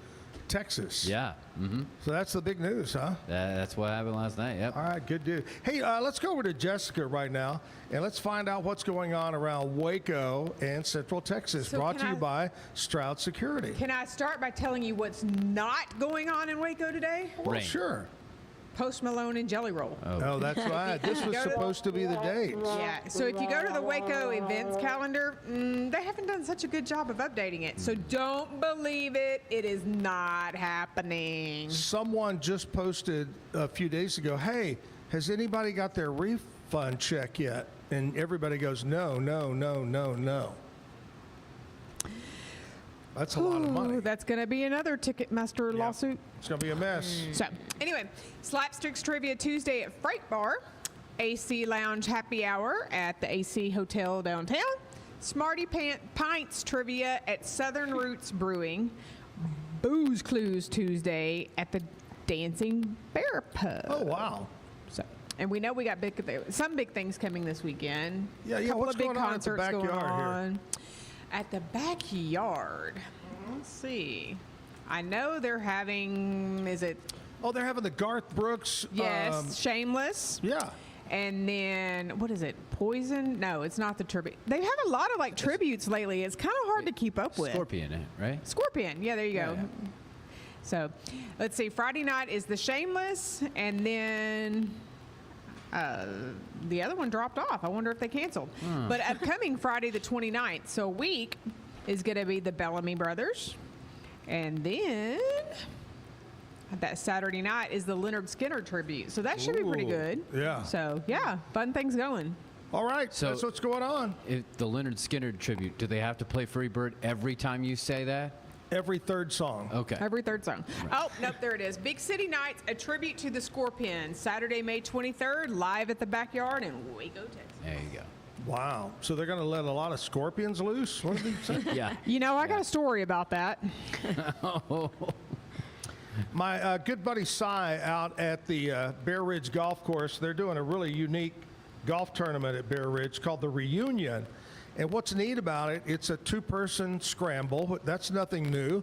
Texas. Yeah. Mm-hmm. So that's the big news, huh? That's what happened last night. Yep. All right, good dude. Hey, let's go over to Jessica right now, and let's find out what's going on around Waco and Central Texas. So brought to you can by Stroud Security. Can I start by telling you what's not going on in Waco today? Well, sure. Post Malone and Jelly Roll. Oh, that's right. This was supposed to be the date. Yeah, so if you go to the Waco events calendar, they haven't done such a good job of updating it. So don't believe it. It is not happening. Someone just posted a few days ago, hey, has anybody got their refund check yet? And everybody goes, no, no, no, no, no. That's a lot of money. That's going to be another Ticketmaster lawsuit. It's going to be a mess. So, anyway, Slapsticks Trivia Tuesday at Freight Bar, AC Lounge Happy Hour at the AC Hotel downtown, Smarty Pints Trivia at Southern Roots Brewing, Booze Clues Tuesday at the Dancing Bear Pub. Oh, wow. So, and we know we got some big things coming this weekend. Yeah, a couple what's of big going on at the concerts going backyard on. here? At the backyard, let's see. I know they're having, Oh, they're having the Garth Brooks. Yes, Shameless. Yeah. And then, what is it? Poison? No, it's not the tribute. They have a lot of tributes lately. It's kind of hard to keep up with. Scorpion, right? Scorpion. Yeah, there you go. Yeah. So, let's see. Friday night is the Shameless, and then the other one dropped off. I wonder if they canceled. But upcoming Friday the 29th, so a week, is going to be the Bellamy Brothers. And then that Saturday night is the Leonard Skinner tribute. So that should be pretty good. Yeah. So, yeah, fun things going. All right, So that's what's going on. If the Leonard Skinner tribute, do they have to play Freebird every time you say that? Every third song. Okay. Every third song. Oh, nope, there it is. Big City Nights, a tribute to the Scorpions. Saturday, May 23rd, live at the Backyard in Waco, Texas. There you go. Wow. So they're going to let a lot of scorpions loose? What did he say? Yeah. You know, I got a story about that. My good buddy Cy out at the Bear Ridge Golf Course, they're doing a really unique golf tournament at Bear Ridge called the Reunion. And what's neat about it, it's a two-person scramble. That's nothing new,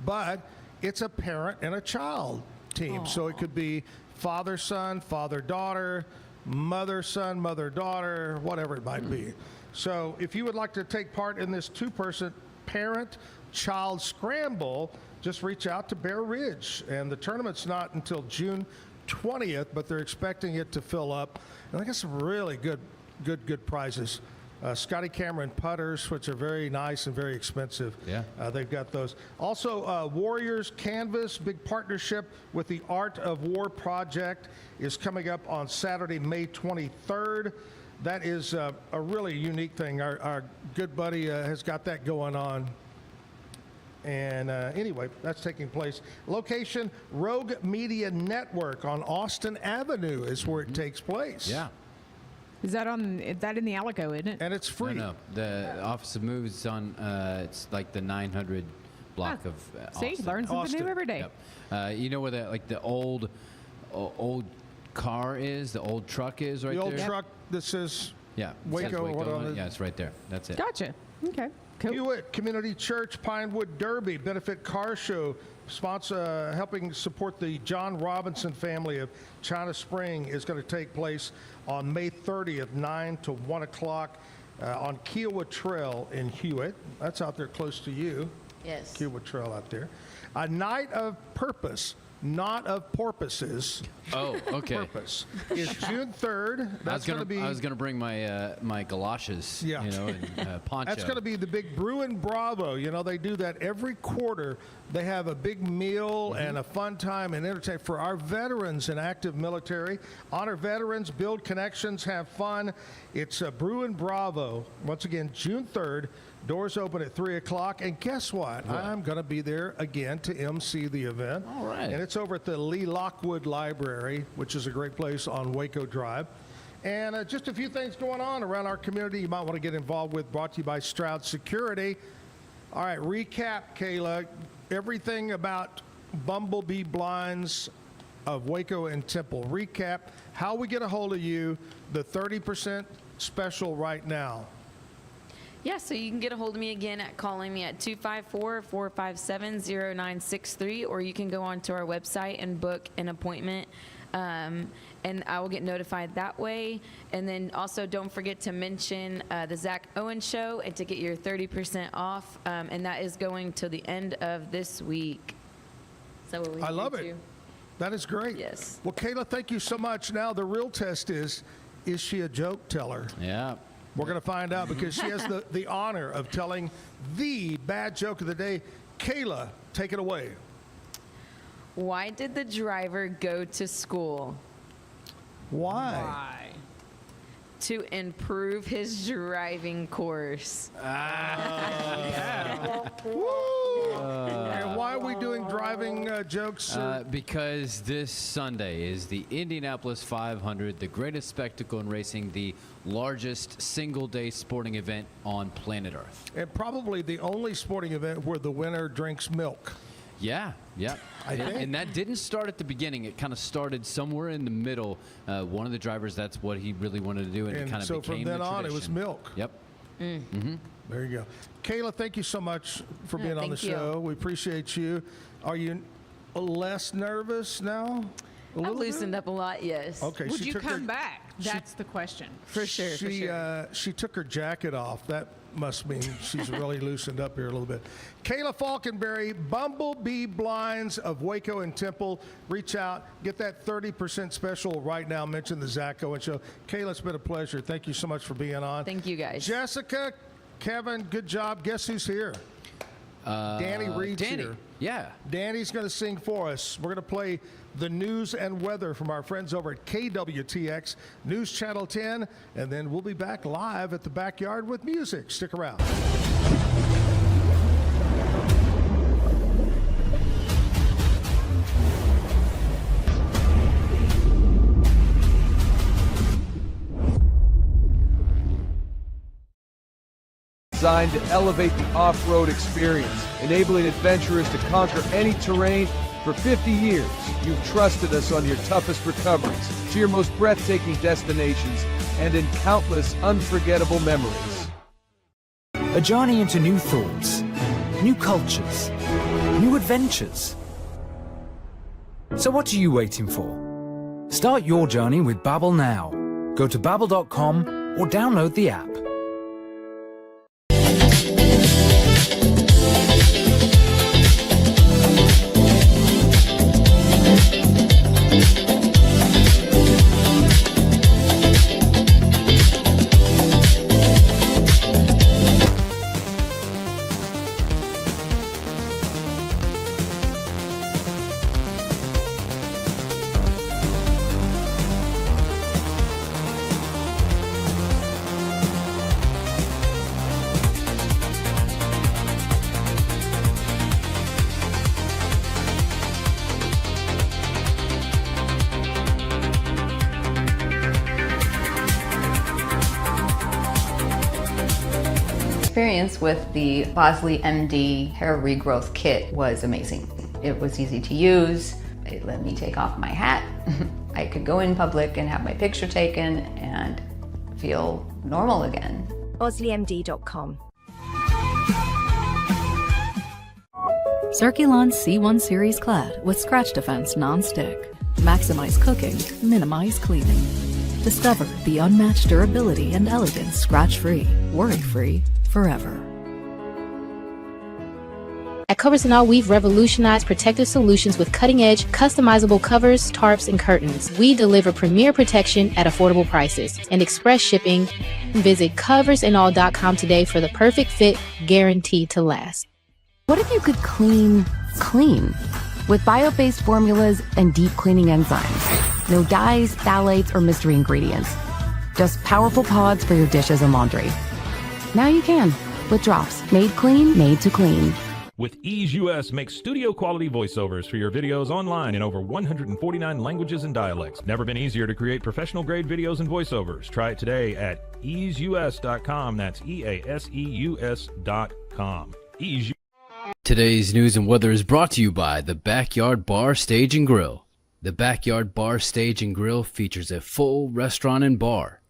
but it's a parent and a child team. Aww. So it could be father-son, father-daughter, mother-son, mother-daughter, whatever it might be. So if you would like to take part in this two-person parent-child scramble, just reach out to Bear Ridge. And the tournament's not until June 20th, but they're expecting it to fill up. And I got some really good prizes Scotty Cameron putters, which are very nice and very expensive. Yeah. They've got those. Also, Warriors Canvas, big partnership with the Art of War Project, is coming up on Saturday, May 23rd. That is a really unique thing. Our good buddy has got that going on. And anyway, that's taking place. Location, Rogue Media Network on Austin Avenue is where it takes place. Yeah. Is that in the Alico, isn't it? And it's free. No, the Office of Moves on, it's like the 900 block of See, Austin. learn something new every day. Yep. You know where the old car is, the old truck is right there? The old truck that says Waco. or what on it? Yeah, it's right there. That's it. Gotcha. Okay. Cool. Hewitt Community Church Pinewood Derby Benefit Car Show, sponsor helping support the John Robinson family of China Spring, is going to take place on May 30th, 9 to 1 o'clock on Kiowa Trail in Hewitt. That's out there close to you. Yes. Kiowa Trail out there. A night of purpose, not of porpoises. Oh, okay. Purpose is June 3rd. That's going to be. I was going to bring my my galoshes, and poncho. That's going to be the big Bruin Bravo. You know, they do that every quarter. They have a big meal and a fun time and entertainment for our veterans and active military. Honor veterans, build connections, have fun. It's a Bruin Bravo. Once again, June 3rd. Doors open at 3 o'clock. And guess what? I'm going to be there again to MC the event. All right. And it's over at the Lee Lockwood Library, which is a great place on Waco Drive. And just a few things going on around our community you might want to get involved with, brought to you by Stroud Security. All right, recap, Kayla. Everything about Bumblebee Blinds of Waco and Temple. Recap how we get a hold of you, the 30% special right now. Yeah, so you can get a hold of me again at calling me at 254-457-0963, or you can go onto our website and book an appointment, and I will get notified that way. And then also don't forget to mention the Zack Owen Show and to get your 30% off, and that is going till the end of this week. So I love it. That is great. Yes. Well, Kayla, thank you so much. Now the real test is she a joke teller? Yeah. We're going to find out because she has the honor of telling the bad joke of the day. Kayla, take it away. Why did the driver go to school? Why? To improve his driving course. And why are we doing driving jokes? Because this Sunday is the Indianapolis 500, the greatest spectacle in racing, the largest single-day sporting event on planet Earth. And probably the only sporting event where the winner drinks milk. Yeah. I think. And that didn't start at the beginning. It kind of started somewhere in the middle. One of the drivers, that's what he really wanted to do, and it kind of so became from then the on, it tradition. was milk. Yep. There you go. Kayla, thank you so much for being on the thank you. show. We appreciate you. Are you less nervous now? I've loosened up a lot, yes. Okay. Would she you took come her- back? That's the question. For sure, for sure. She took her jacket off. That must mean she's really loosened up here a little bit. Kayla Faulkenberry, Bumblebee Blinds of Waco and Temple. Reach out. Get that 30% special right now. Mention the Zack Owen Show. Kayla, it's been a pleasure. Thank you so much for being on. Thank you, guys. Jessica, Kevin, good job. Guess who's here? Danny Reed's here. Yeah. Danny's going to sing for us. We're going to play the news and weather from our friends over at KWTX News Channel 10, and then we'll be back live at the backyard with music. Stick around. Designed to elevate the off-road experience, enabling adventurers to conquer any terrain. For 50 years, you've trusted us on your toughest recoveries, to your most breathtaking destinations, and in countless unforgettable memories. A journey into new thoughts, new cultures, new adventures. So what are you waiting for? Start your journey with Babbel now. Go to babbel.com or download the app. experience with the Bosley MD hair regrowth kit was amazing. It was easy to use. It let me take off my hat. I could go in public and have my picture taken and feel normal again. BosleyMD.com. Circulon C1 Series Clad with Scratch Defense Non-Stick. Maximize cooking, minimize cleaning. Discover the unmatched durability and elegance scratch-free, worry-free, forever. At Covers & All, we've revolutionized protective solutions with cutting-edge, customizable covers, tarps, and curtains. We deliver premier protection at affordable prices and express shipping. Visit coversandall.com today for the perfect fit, guaranteed to last. What if you could clean clean? With bio-based formulas and deep cleaning enzymes. No dyes, phthalates, or mystery ingredients. Just powerful pods for your dishes and laundry. Now you can, with drops. Made clean, made to clean. With Ease US, make studio quality voiceovers for your videos online in over 149 languages and dialects. Never been easier to create professional grade videos and voiceovers. Try it today at easeus.com. That's EASEUS.com. Ease. Today's news and weather is brought to you by the Backyard Bar, Stage and Grill. The Backyard Bar, Stage and Grill features a full restaurant and bar,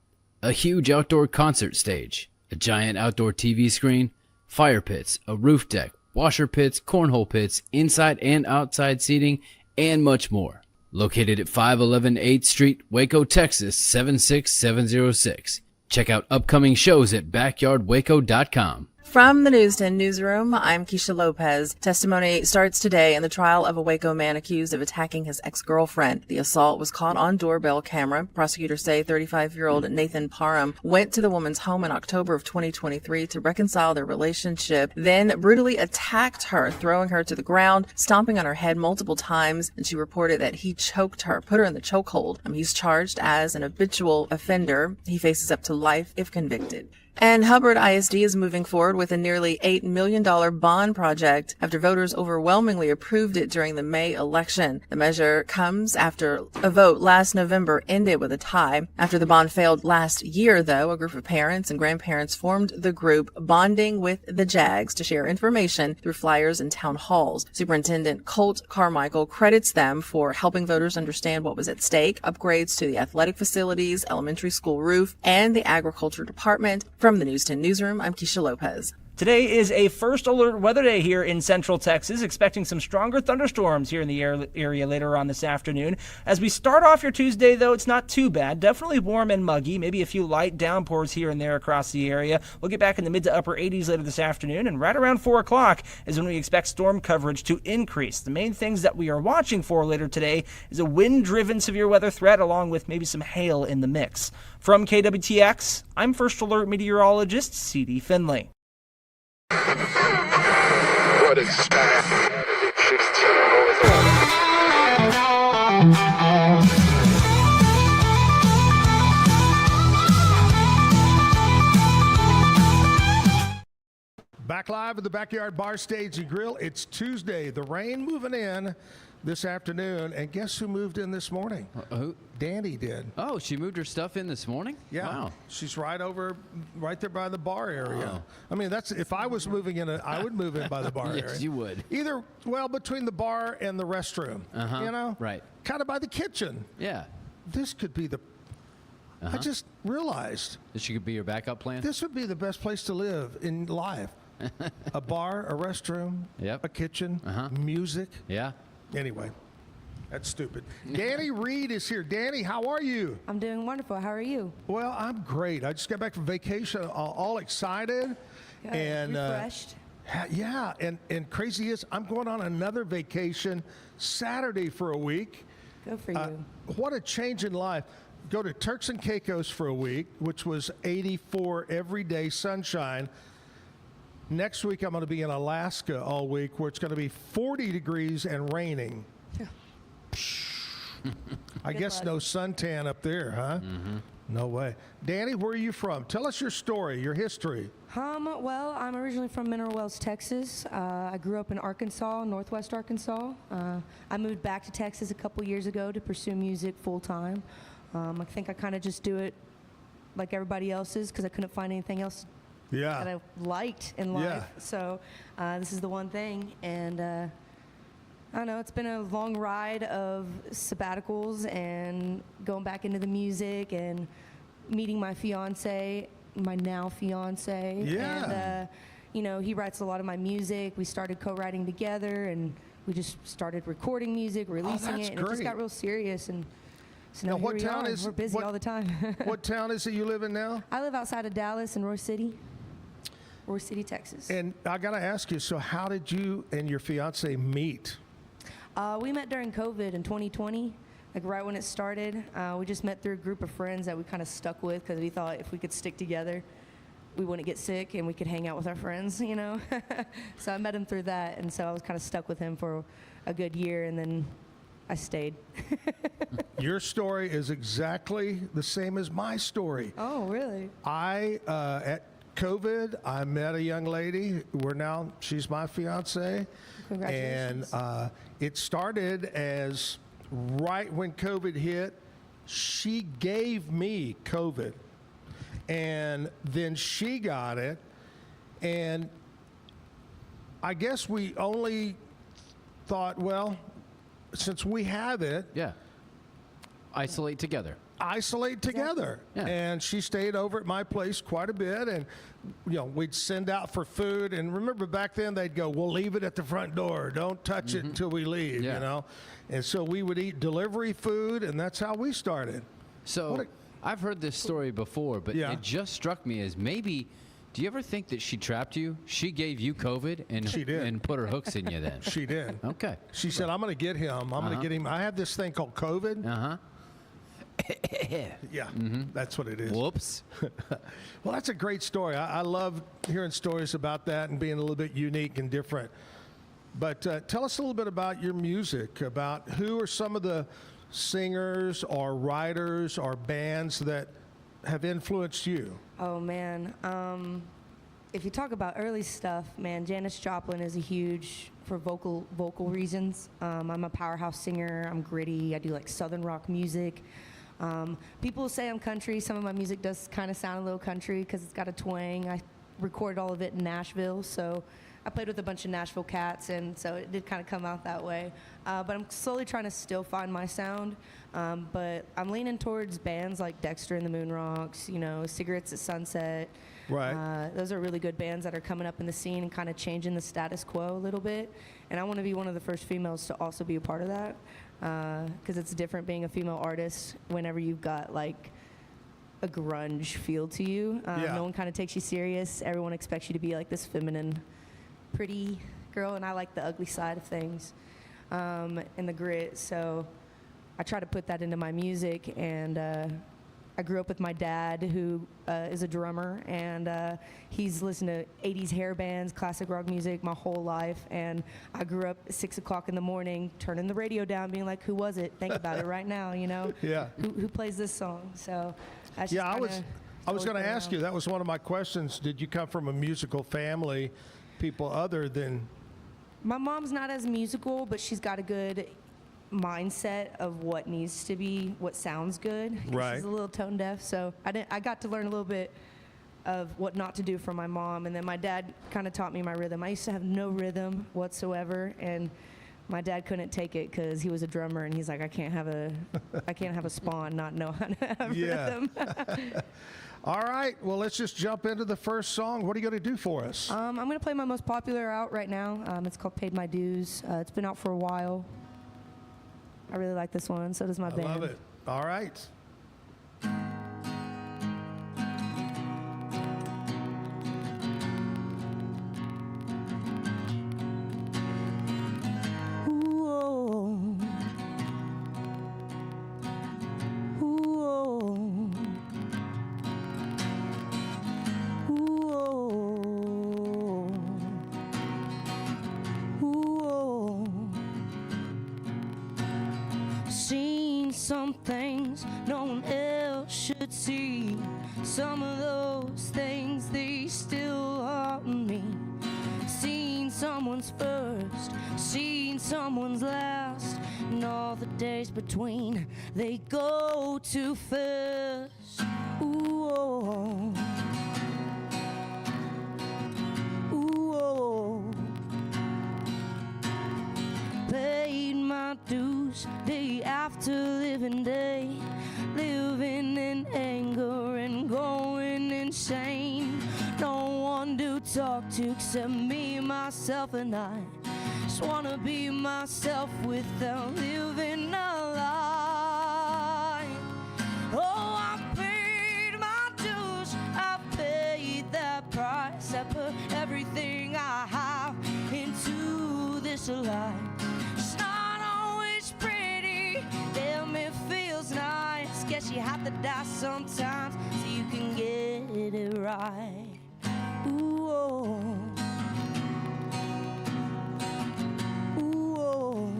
a huge outdoor concert stage, a giant outdoor TV screen, fire pits, a roof deck, washer pits, cornhole pits, inside and outside seating, and much more. Located at 511 8th Street, Waco, Texas, 76706. Check out upcoming shows at backyardwaco.com. From the News 10 newsroom, I'm Keisha Lopez. Testimony starts today in the trial of a Waco man accused of attacking his ex-girlfriend. The assault was caught on doorbell camera. Prosecutors say 35-year-old Nathan Parham went to the woman's home in October of 2023 to reconcile their relationship, then brutally attacked her, throwing her to the ground, stomping on her head multiple times, and she reported that he choked her, put her in the chokehold. He's charged as an habitual offender. He faces up to life if convicted. And Hubbard ISD is moving forward with a nearly $8 million bond project after voters overwhelmingly approved it during the May election. The measure comes after a vote last November ended with a tie. After the bond failed last year, though, a group of parents and grandparents formed the group Bonding with the Jags to share information through flyers and town halls. Superintendent Colt Carmichael credits them for helping voters understand what was at stake, upgrades to the athletic facilities, elementary school roof, and the agriculture department. From the News 10 newsroom, I'm Keisha Lopez. Today is a first alert weather day here in central Texas, expecting some stronger thunderstorms here in the area later on this afternoon. As we start off your Tuesday, though, it's not too bad. Definitely warm and muggy, maybe a few light downpours here and there across the area. We'll get back in the mid to upper 80s later this afternoon, and right around 4 o'clock is when we expect storm coverage to increase. The main things that we are watching for later today is a wind-driven severe weather threat along with maybe some hail in the mix. From KWTX, I'm First Alert Meteorologist C.D. Finley. Back live at the Backyard Bar, Stage and Grill. It's Tuesday. The rain moving in this afternoon. And guess who moved in this morning? Who? Dani did. Oh, she moved her stuff in this morning? Yeah. Wow. She's right there by the bar area. Oh. I mean, that's if I was moving in, I would move in by the bar area. Yes, you would. Either, well, between the bar and the restroom. Uh-huh. You know? Right. Kind of by the kitchen. Yeah. This could be the... I just realized. This could be your backup plan? This would be the best place to live in life. A bar, a restroom, a kitchen, music. Yeah. Anyway, that's stupid. Dani Reed is here. Dani, how are you? I'm doing wonderful. How are you? Well, I'm great. I just got back from vacation, all excited. Good. And refreshed. Yeah, and crazy is I'm going on another vacation Saturday for a week. Good for you. What a change in life. Go to Turks and Caicos for a week, which was 84 every day, sunshine. Next week, I'm going to be in Alaska all week, where it's going to be 40 degrees and raining. I guess no suntan up there, huh? Mm-hmm. No way. Dani, where are you from? Tell us your story, your history. Well, I'm originally from Mineral Wells, Texas. I grew up in Arkansas, northwest Arkansas. I moved back to Texas a couple years ago to pursue music full time. I think I kind of just do it like everybody else is because I couldn't find anything else Yeah. that I liked in life. Yeah. So this is the one thing. And I don't know, it's been a long ride of sabbaticals and going back into the music and meeting my fiance, my now fiance. Yeah. And, you know, he writes a lot of my music. We started co-writing together, and we just started recording music, releasing that's it, and it just great. got real serious. And so Now, now what here we town are. is- We're busy what- all the time. What town is it you live in now? I live outside of Dallas in Roy City, Texas. And I got to ask you, so how did you and your fiance meet? We met during COVID in 2020, like right when it started. We just met through a group of friends that we kind of stuck with because we thought if we could stick together, we wouldn't get sick and we could hang out with our friends, you know? So I met him through that, and so I was kind of stuck with him for a good year, and then I stayed. Your story is exactly the same as my story. Oh, really? At COVID, I met a young lady. She's my fiance. Congratulations. And it started as right when COVID hit, she gave me COVID. And then she got it. And I guess we only thought, well, since we have it, isolate together. And she stayed over at my place quite a bit, and we'd send out for food. And remember back then they'd go, we'll leave it at the front door, don't touch it until we leave. And so we would eat delivery food, and that's how we started. So I've heard this story before, but it just struck me as maybe, do you ever think that she trapped you? She gave you COVID and She did. and put her hooks in you then. She did. Okay. She said, I'm going to get him. I'm going to get him. I have this thing called COVID. Yeah, that's what it is. Whoops. Well, that's a great story. I love hearing stories about that and being a little bit unique and different. But tell us a little bit about your music, about who are some of the singers or writers or bands that have influenced you. Oh, man. If you talk about early stuff, man, Janis Joplin is a huge for vocal reasons. I'm a powerhouse singer. I'm gritty. I do like southern rock music. People say I'm country. Some of my music does kind of sound a little country because it's got a twang. I recorded all of it in Nashville, so I played with a bunch of Nashville cats, and so it did kind of come out that way. But I'm slowly trying to still find my sound. But I'm leaning towards bands like Dexter and the Moonrocks, Cigarettes at Sunset. Right. Those are really good bands that are coming up in the scene and kind of changing the status quo a little bit. And I want to be one of the first females to also be a part of that. Because it's different being a female artist whenever you've got like a grunge feel to you. No one kind of takes you serious. Everyone expects you to be like this feminine, pretty girl, and I like the ugly side of things and the grit. So I try to put that into my music, and I grew up with my dad, who is a drummer, and he's listened to 80s hair bands, classic rock music my whole life. And I grew up at 6 o'clock in the morning, turning the radio down, being like, who was it? Think about it right now, Yeah. Who plays this song? So that's Yeah, I just was going to ask you, that was one of my questions. Did you come from a musical family, people other than... My mom's not as musical, but she's got a good mindset of what needs to be, what sounds good. Right. She's a little tone deaf, so I got to learn a little bit of what not to do from my mom, and then my dad kind of taught me my rhythm. I used to have no rhythm whatsoever, and my dad couldn't take it because he was a drummer, and he's like, I can't have a spawn not know how to have rhythm. All right, well, let's just jump into the first song. What are you going to do for us? I'm going to play my most popular out right now. It's called Paid My Dues. It's been out for a while. I really like this one. So does my band. I love it. All right. Some things no one else should see. Some of those things, they still haunt me. Seen someone's first, seen someone's last, and all the days between, they go too fast. Ooh, oh. dues day after living day, living in anger and going insane. No one to talk to except me, myself, and I. Just wanna be myself without living a lie. Oh, I paid my dues, I paid that price. I put everything I have into this life. It's not always pretty, damn it feels nice. Guess you have to die sometimes so you can get it right. Ooh, oh. Ooh, oh.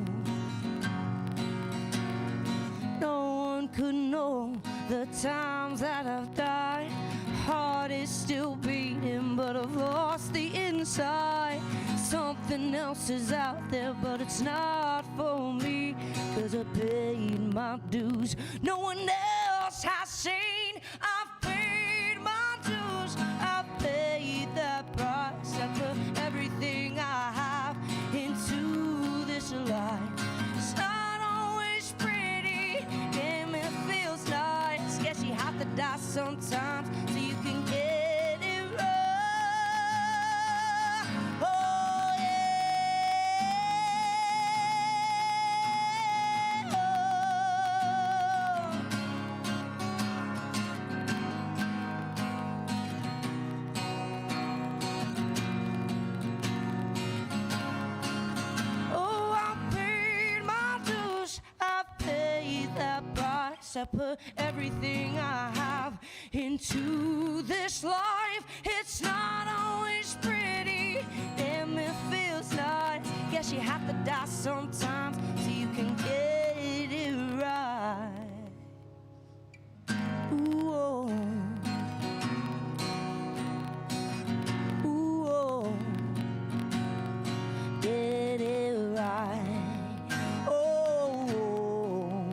No one could know the times that I've died. Heart is still beating, but I've lost the inside. Something else is out there, but it's not for me, 'cause I paid my dues. No one else has seen. I've paid my dues. I've paid that price. I put everything I have into this life. It's not always pretty, damn it feels nice. Guess you have to die sometimes so you can get it right. Oh Oh, I paid my dues, I paid that price. I put everything I have into this life. It's not always pretty, damn it feels nice. Guess you have to die sometimes so you can get it right. Ooh, oh. Ooh, oh. Get it right. Oh,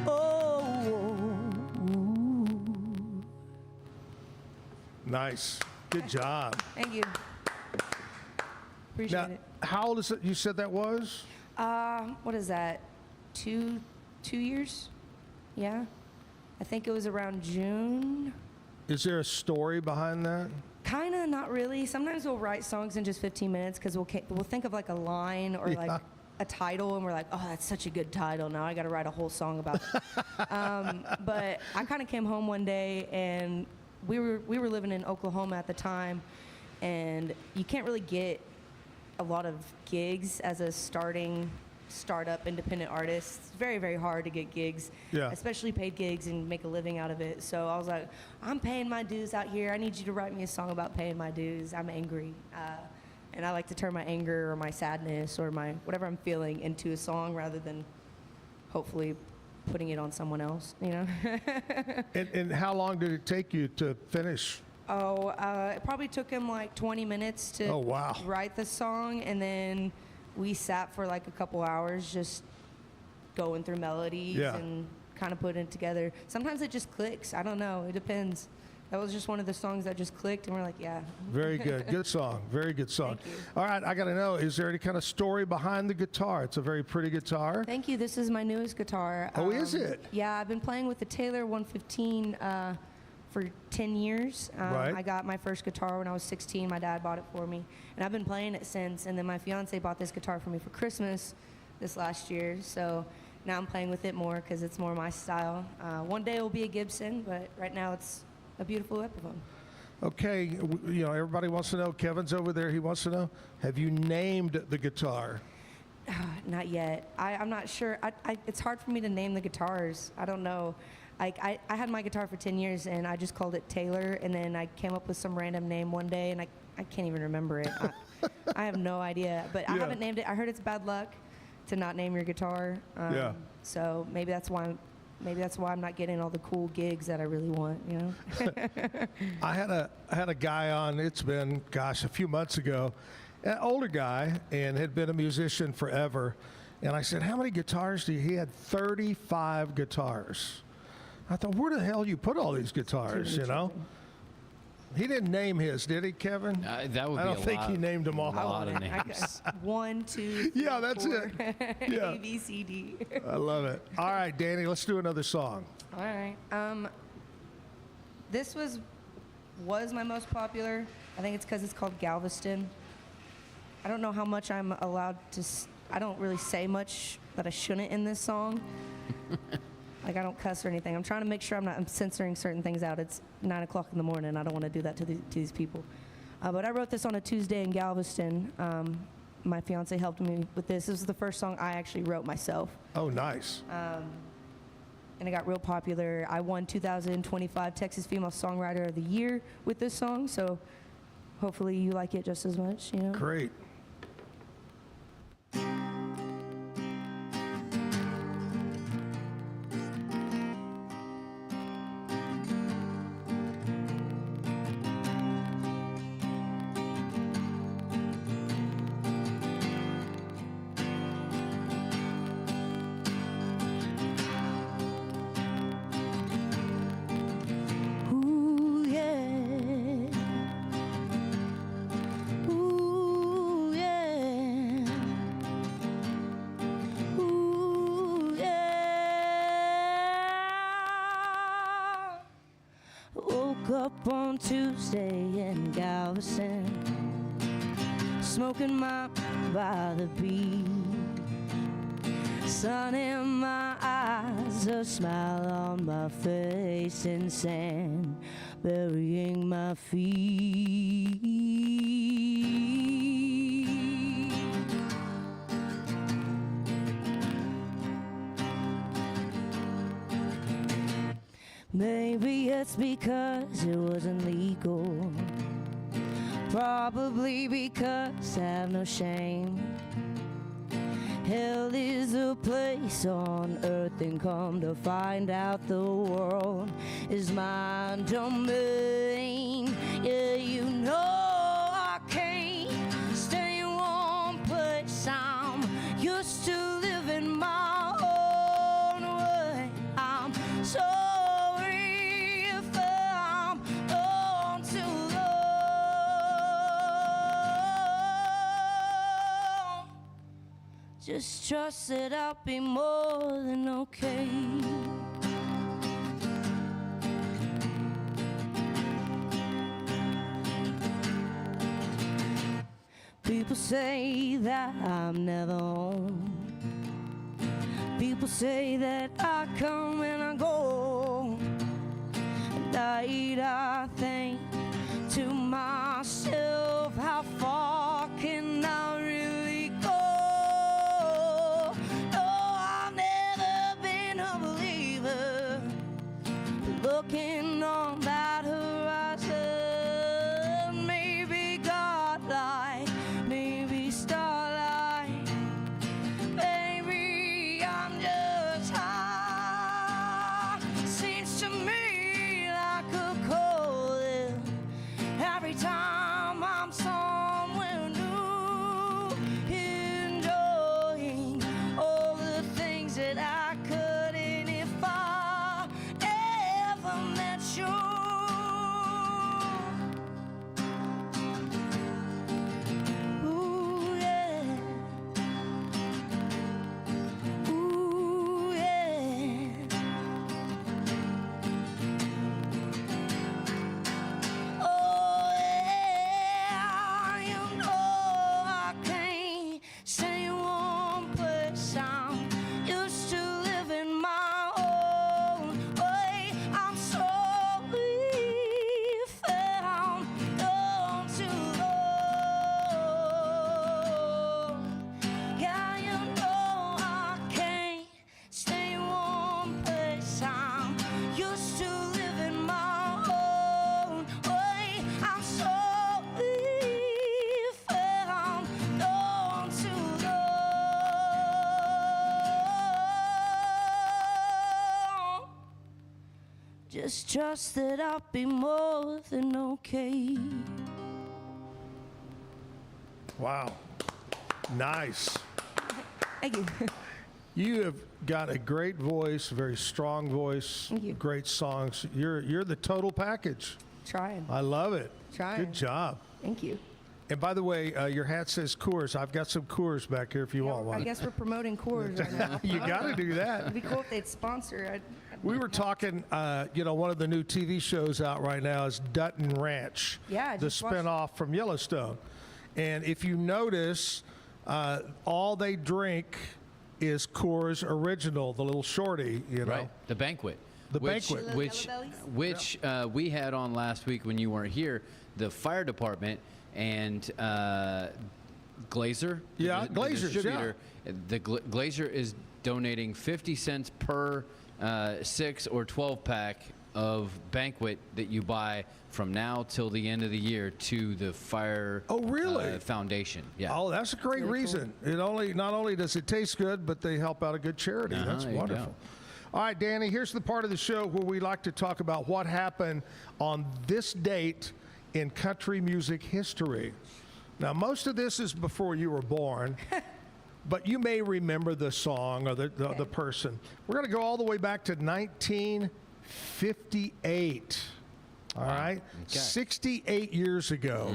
oh, oh. Nice. Good job. Thank you. Appreciate Now, it. how old is it? You said that was? What is that? Two years? Yeah. I think it was around June. Is there a story behind that? Kind of, not really. Sometimes we'll write songs in just 15 minutes because we'll think of like a line or Yeah. like a title, and we're like, oh, that's such a good title. Now I got to write a whole song about it. But I kind of came home one day, and we were living in Oklahoma at the time, and you can't really get a lot of gigs as a startup independent artist. It's very, very hard to get gigs, Yeah. especially paid gigs, and make a living out of it. So I was like, I'm paying my dues out here. I need you to write me a song about paying my dues. I'm angry. And I like to turn my anger or my sadness or my whatever I'm feeling into a song rather than hopefully putting it on someone else, you know? And how long did it take you to finish? It probably took him like 20 minutes to Oh, wow. write the song, and then we sat for like a couple hours just going through melodies Yeah. and kind of putting it together. Sometimes it just clicks. I don't know. It depends. That was just one of the songs that just clicked, and we're like, yeah. Very good. Good song. Very good song. Thank you. All right, I got to know, is there any kind of story behind the guitar? It's a very pretty guitar. Thank you. This is my newest guitar. Oh, is it? Yeah, I've been playing with the Taylor 115 for 10 years. Right. I got my first guitar when I was 16. My dad bought it for me, and I've been playing it since. And then my fiance bought this guitar for me for Christmas this last year. So now I'm playing with it more because it's more my style. One day it will be a Gibson, but right now it's a beautiful Epiphone. Okay, you know, everybody wants to know, Kevin's over there, he wants to know, have you named the guitar? Not yet. I'm not sure. It's hard for me to name the guitars. I don't know. I had my guitar for 10 years, and I just called it Taylor, and then I came up with some random name one day, and I can't even remember it. I have no idea. But I Yeah. haven't named it. I heard it's bad luck to not name your guitar. Yeah. So maybe that's why I'm not getting all the cool gigs that I really want, you know? I had a guy on, it's been, gosh, a few months ago, an older guy, and had been a musician forever. And I said, how many guitars do you? He had 35 guitars. I thought, where the hell you put all these guitars, you know? He didn't name his, did he, Kevin? That would be I don't think he named them all. A lot of names. 1, 2, 3, Yeah, that's 4. it. Yeah. A, B, C, D. I love it. All right, Dani, let's do another song. All right. This was my most popular. I think it's because it's called Galveston. I don't know how much I'm allowed to. I don't really say much that I shouldn't in this song. Like, I don't cuss or anything. I'm trying to make sure I'm censoring certain things out. It's 9 o'clock in the morning. I don't want to do that to these people. But I wrote this on a Tuesday in Galveston. My fiance helped me with this. This was the first song I actually wrote myself. Oh, nice. And it got real popular. I won 2025 Texas Female Songwriter of the Year with this song. So hopefully you like it just as much. You know. Great. Ooh, yeah. Ooh, yeah. Ooh, yeah. Woke up on Tuesday in Galveston, smoking my by the beach. Sun in my eyes, a smile on my face, and sand burying my feet. Maybe it's because it wasn't legal. Probably because I have no shame. Hell is a place on earth, and come to find out the world is my domain. Yeah, you know I can't stay in one place. I'm used to living my own way. I'm sorry if I'm on too long. Just trust that I'll be more than okay. People say that I'm never home. People say that I come and I go. And I think to myself, how far can I really go? No, I've never been a believer. Looking on that horizon, maybe godlike, maybe starlight, maybe I'm just high. Seems to me like a calling every time I'm somewhere new, enjoying all the things that I couldn't if I ever met you. Ooh, yeah. Ooh, yeah. Oh, yeah. You know I can't stay in one place. I'm used to living my own way. I'm sorry if I'm gone too long. Yeah, you know I can't stay in one place. I'm used to living my own way. I'm sorry if I'm gone too long. Just trust that I'll be more than okay. Wow. Nice. Thank you. You have got a great voice, very strong voice, great songs. You're the total package. Trying. I love it. Trying. Good job. Thank you. And by the way, your hat says Coors. I've got some Coors back here if you want one. I guess we're promoting Coors right now. You got to do that. It'd be cool if they'd sponsor. We were talking, one of the new TV shows out right now is Dutton Ranch. Yeah, I the just watched spinoff from Yellowstone. And if you notice, all they drink is Coors Original, the little shorty, Right, the banquet. The banquet. Which we had on last week when you weren't here, the fire department and Glazer. Yeah, the Glazer's, distributor. The Glazer is donating 50 cents per 6 or 12 pack of banquet that you buy from now till the end of the year to the fire foundation. Yeah. Oh, that's a great reason. Cool. Not only does it taste good, but they help out a good charity. That's wonderful. All right, Dani, here's the part of the show where we like to talk about what happened on this date in country music history. Now, most of this is before you were born, but you may remember the song or the person. We're going to go all the way back to 1958. All right? Okay. 68 years ago,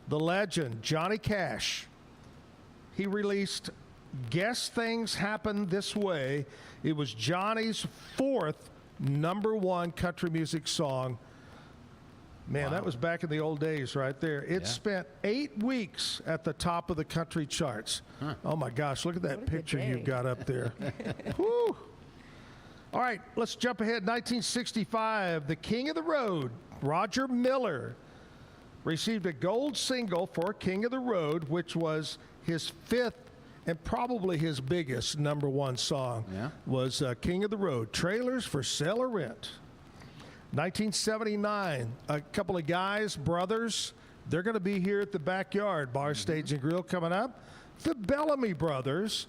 the legend, Johnny Cash, he released Guess Things Happen This Way. It was Johnny's 4th #1 country music song. Man, that was back in the old days right there. It spent 8 weeks at the top of the country charts. Oh, my gosh. Look at that picture you've got up there. Woo. All right, let's jump ahead. 1965, the King of the Road, Roger Miller, received a gold single for King of the Road, which was his 5th and probably his biggest #1 song. Was King of the Road, Trailers for Sale or Rent. 1979, a couple of guys, brothers, they're going to be here at the Backyard Bar, Stage and Grill coming up. The Bellamy Brothers.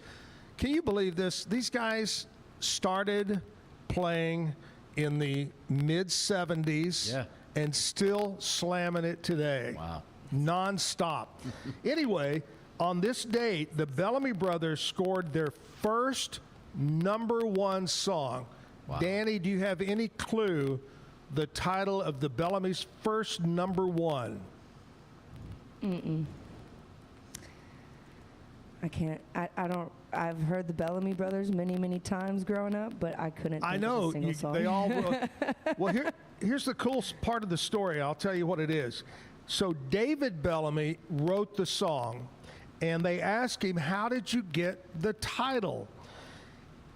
Can you believe this? These guys started playing in the mid-70s and still slamming it today. Wow. Non-stop. Anyway, on this date, the Bellamy Brothers scored their first #1 song. Wow. Dani, do you have any clue the title of the Bellamy's first #1? I can't. I don't. I've heard the Bellamy Brothers many times growing up, but I couldn't. I know of a single song. they all. Well, here's the cool part of the story. I'll tell you what it is. So David Bellamy wrote the song, and they asked him, "How did you get the title?"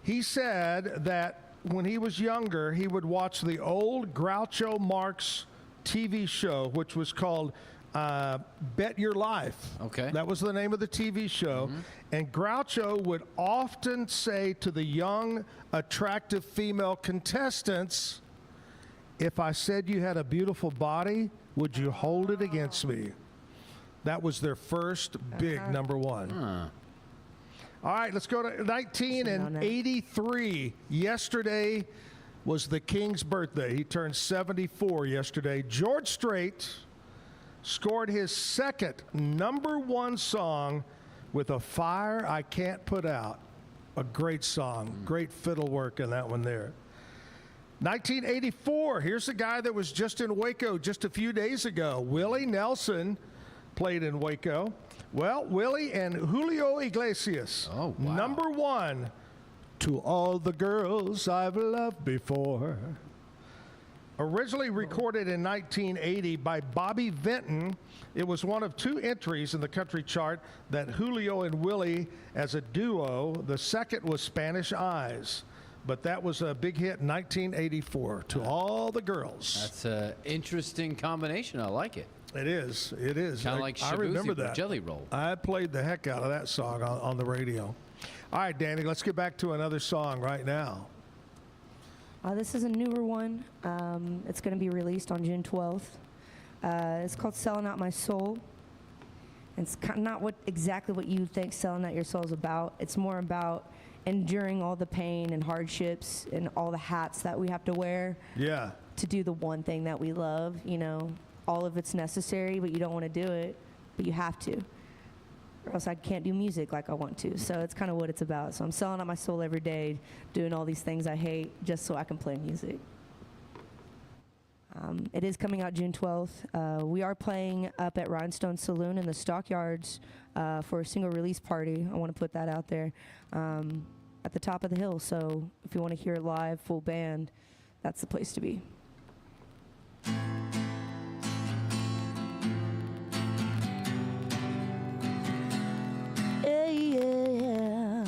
He said that when he was younger, he would watch the old Groucho Marx TV show, which was called Bet Your Life. Okay. That was the name of the TV show. And Groucho would often say to the young, attractive female contestants, "If I said you had a beautiful body, would you hold it against me?" That was their first big #1. All right, let's go to 1983. Yesterday was the King's birthday. He turned 74 yesterday. George Strait scored his second #1 song with A Fire I Can't Put Out. A great song. Great fiddle work in that one there. 1984, here's the guy that was just in Waco just a few days ago. Willie Nelson played in Waco. Well, Willie and Julio Iglesias. Oh, wow. #1, To All the Girls I've Loved Before. Originally recorded in 1980 by Bobby Vinton, it was one of 2 entries in the country chart that Julio and Willie as a duo. The second was Spanish Eyes. But that was a big hit in 1984, To All the Girls. That's an interesting combination. I like it. It is. It is. Kind of like I remember Shabuzi that. with Jelly Roll. I played the heck out of that song on the radio. All right, Dani, let's get back to another song right now. This is a newer one. It's going to be released on June 12th. It's called Selling Out My Soul. It's kind of not exactly what you think Selling Out Your Soul is about. It's more about enduring all the pain and hardships and all the hats that we have to wear. Yeah. To do the one thing that we love, all of it's necessary, but you don't want to do it, but you have to. Or else I can't do music like I want to. So it's kind of what it's about. So I'm selling out my soul every day, doing all these things I hate just so I can play music. It is coming out June 12th. We are playing up at Rhinestone Saloon in the Stockyards for a single release party. I want to put that out there at the top of the hill. So if you want to hear it live, full band, that's the place to be. Yeah, yeah.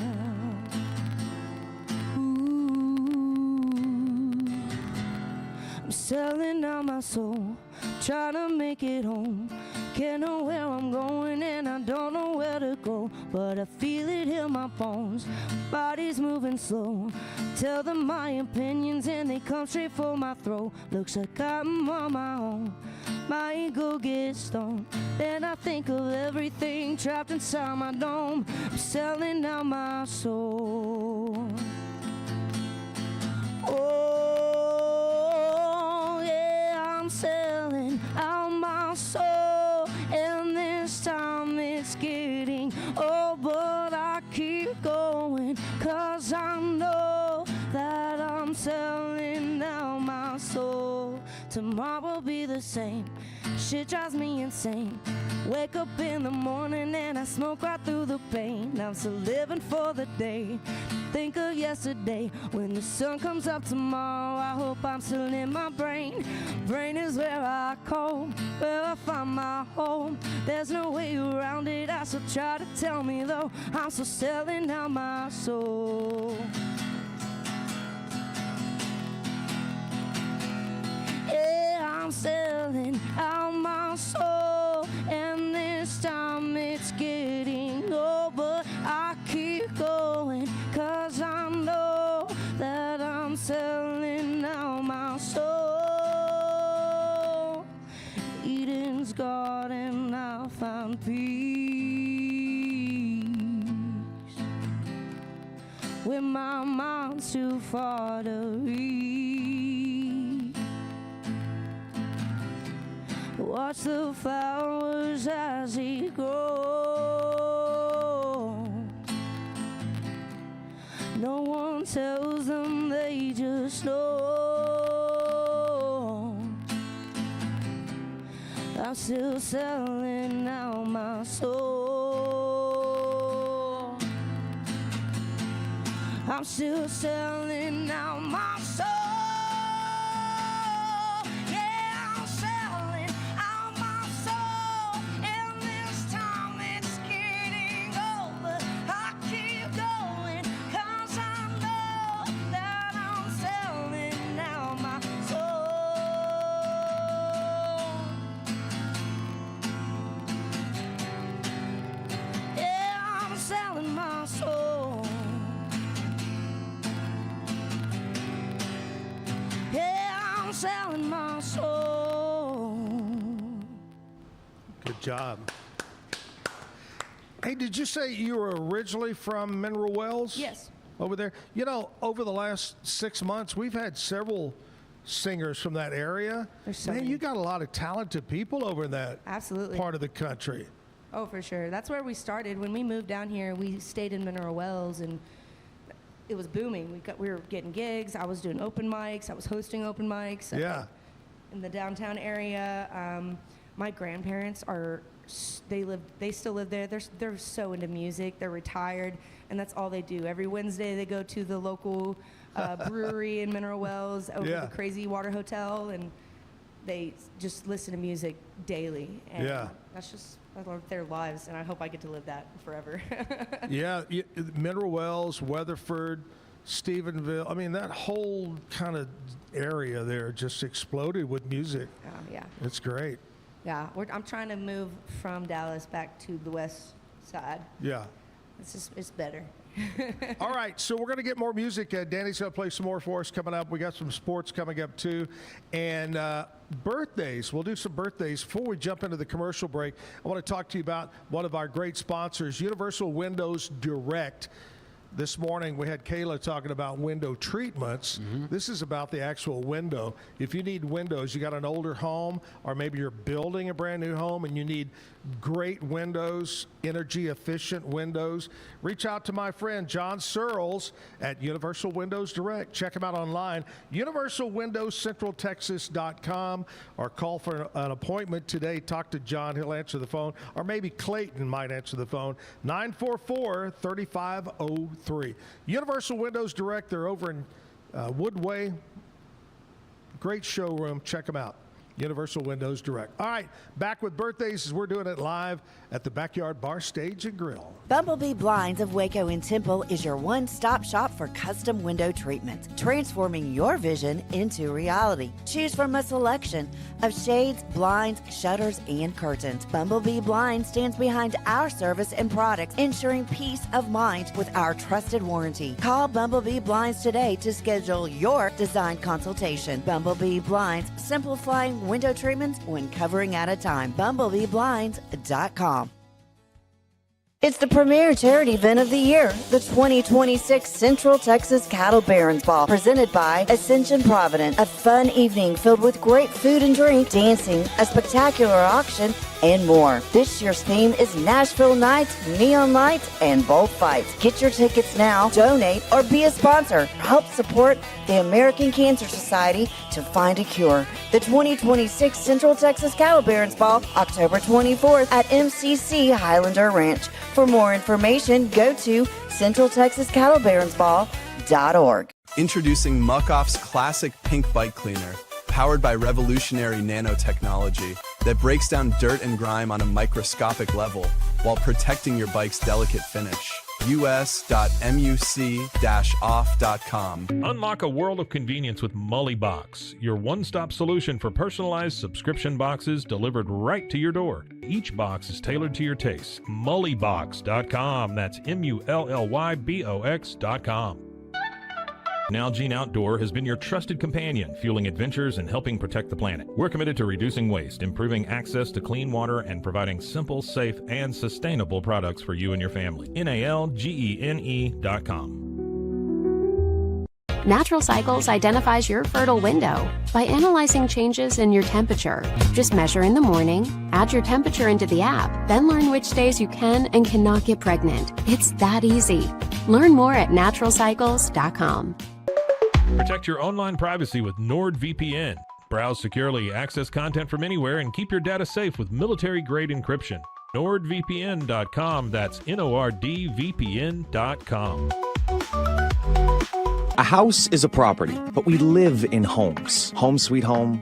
I'm selling out my soul, trying to make it home. Can't know where I'm going and I don't know where to go, but I feel it in my bones, body's moving slow. Tell them my opinions and they come straight for my throat. Looks like I'm on my own, my ego gets stoned. Then I think of everything trapped inside my dome. I'm selling out my soul. Oh, yeah, I'm selling out my soul. And this time it's getting old, but I keep going, 'cause I know that I'm selling out my soul. Tomorrow will be the same, shit drives me insane. Wake up in the morning and I smoke right through the pain. I'm still living for the day, think of yesterday. When the sun comes up tomorrow, I hope I'm still in my brain. Brain is where I call, where I find my home. There's no way around it, I still try to tell me though. I'm still selling out my soul. Yeah, I'm selling out my soul. And this time it's getting old, but I keep going, 'cause I know that I'm selling out my soul. Eden's garden, I'll find peace when my mind's too far to reach. Watch the flowers as they grow. No one tells them, they just know. I'm still selling out my soul. I'm still selling out my soul. Selling my soul. Good job. Hey, did you say you were originally from Mineral Wells? Yes. Over there? You know, over the last 6 months, we've had several singers from that area. There's so Man, many. you got a lot of talented people over in that Absolutely. part of the country. Oh, for sure. That's where we started. When we moved down here, we stayed in Mineral Wells, and it was booming. We were getting gigs. I was doing open mics. I was hosting open mics. Yeah. In the downtown area. My grandparents they still live there. They're so into music. They're retired, and that's all they do. Every Wednesday they go to the local brewery in Mineral Wells over the Crazy Water Hotel, and they just listen to music daily. And that's just their lives, and I hope I get to live that forever. Yeah, Mineral Wells, Weatherford, Stephenville. I mean, that whole kind of area there just exploded with music. Yeah. It's great. Yeah, I'm trying to move from Dallas back to the west side. Yeah. It's better. All right, so we're going to get more music. Dani's going to play some more for us coming up. We got some sports coming up too, and birthdays. We'll do some birthdays. Before we jump into the commercial break, I want to talk to you about one of our great sponsors, Universal Windows Direct. This morning we had Kayla talking about window treatments. This is about the actual window. If you need windows, you got an older home, or maybe you're building a brand new home and you need great windows, energy efficient windows, reach out to my friend John Searles at Universal Windows Direct. Check him out online, universalwindowscentraltexas.com, or call for an appointment today. Talk to John, he'll answer the phone, or maybe Clayton might answer the phone, 944-3503. Universal Windows Direct, they're over in Woodway. Great showroom, check them out. Universal Windows Direct. All right, back with birthdays as we're doing it live at the Backyard Bar Stage and Grill. Bumblebee Blinds of Waco and Temple is your one-stop shop for custom window treatments, transforming your vision into reality. Choose from a selection of shades, blinds, shutters, and curtains. Bumblebee Blinds stands behind our service and products, ensuring peace of mind with our trusted warranty. Call Bumblebee Blinds today to schedule your design consultation. Bumblebee Blinds, simplifying window treatments one covering at a time. BumblebeeBlinds.com. It's the premier charity event of the year, the 2026 Central Texas Cattle Barons Ball, presented by Ascension Provident. A fun evening filled with great food and drink, dancing, a spectacular auction, and more. This year's theme is Nashville Nights, Neon Lights, and Bullfights. Get your tickets now, donate, or be a sponsor. Help support the American Cancer Society to find a cure. The 2026 Central Texas Cattle Barons Ball, October 24th at MCC Highlander Ranch. For more information, go to centraltexascattlebaronsball.org. Introducing Muck-Off's classic pink bike cleaner, powered by revolutionary nanotechnology that breaks down dirt and grime on a microscopic level while protecting your bike's delicate finish. us.muc-off.com. Unlock a world of convenience with Mully Box, your one-stop solution for personalized subscription boxes delivered right to your door. Each box is tailored to your taste. Mullybox.com. That's MULLYBOX.com. Nalgene Outdoor has been your trusted companion, fueling adventures and helping protect the planet. We're committed to reducing waste, improving access to clean water, and providing simple, safe, and sustainable products for you and your family. NALGENE.com. Natural Cycles identifies your fertile window by analyzing changes in your temperature. Just measure in the morning, add your temperature into the app, then learn which days you can and cannot get pregnant. It's that easy. Learn more at naturalcycles.com. Protect your online privacy with NordVPN. Browse securely, access content from anywhere, and keep your data safe with military-grade encryption. NordVPN.com. That's NORDVPN.com. A house is a property, but we live in homes. Home sweet home.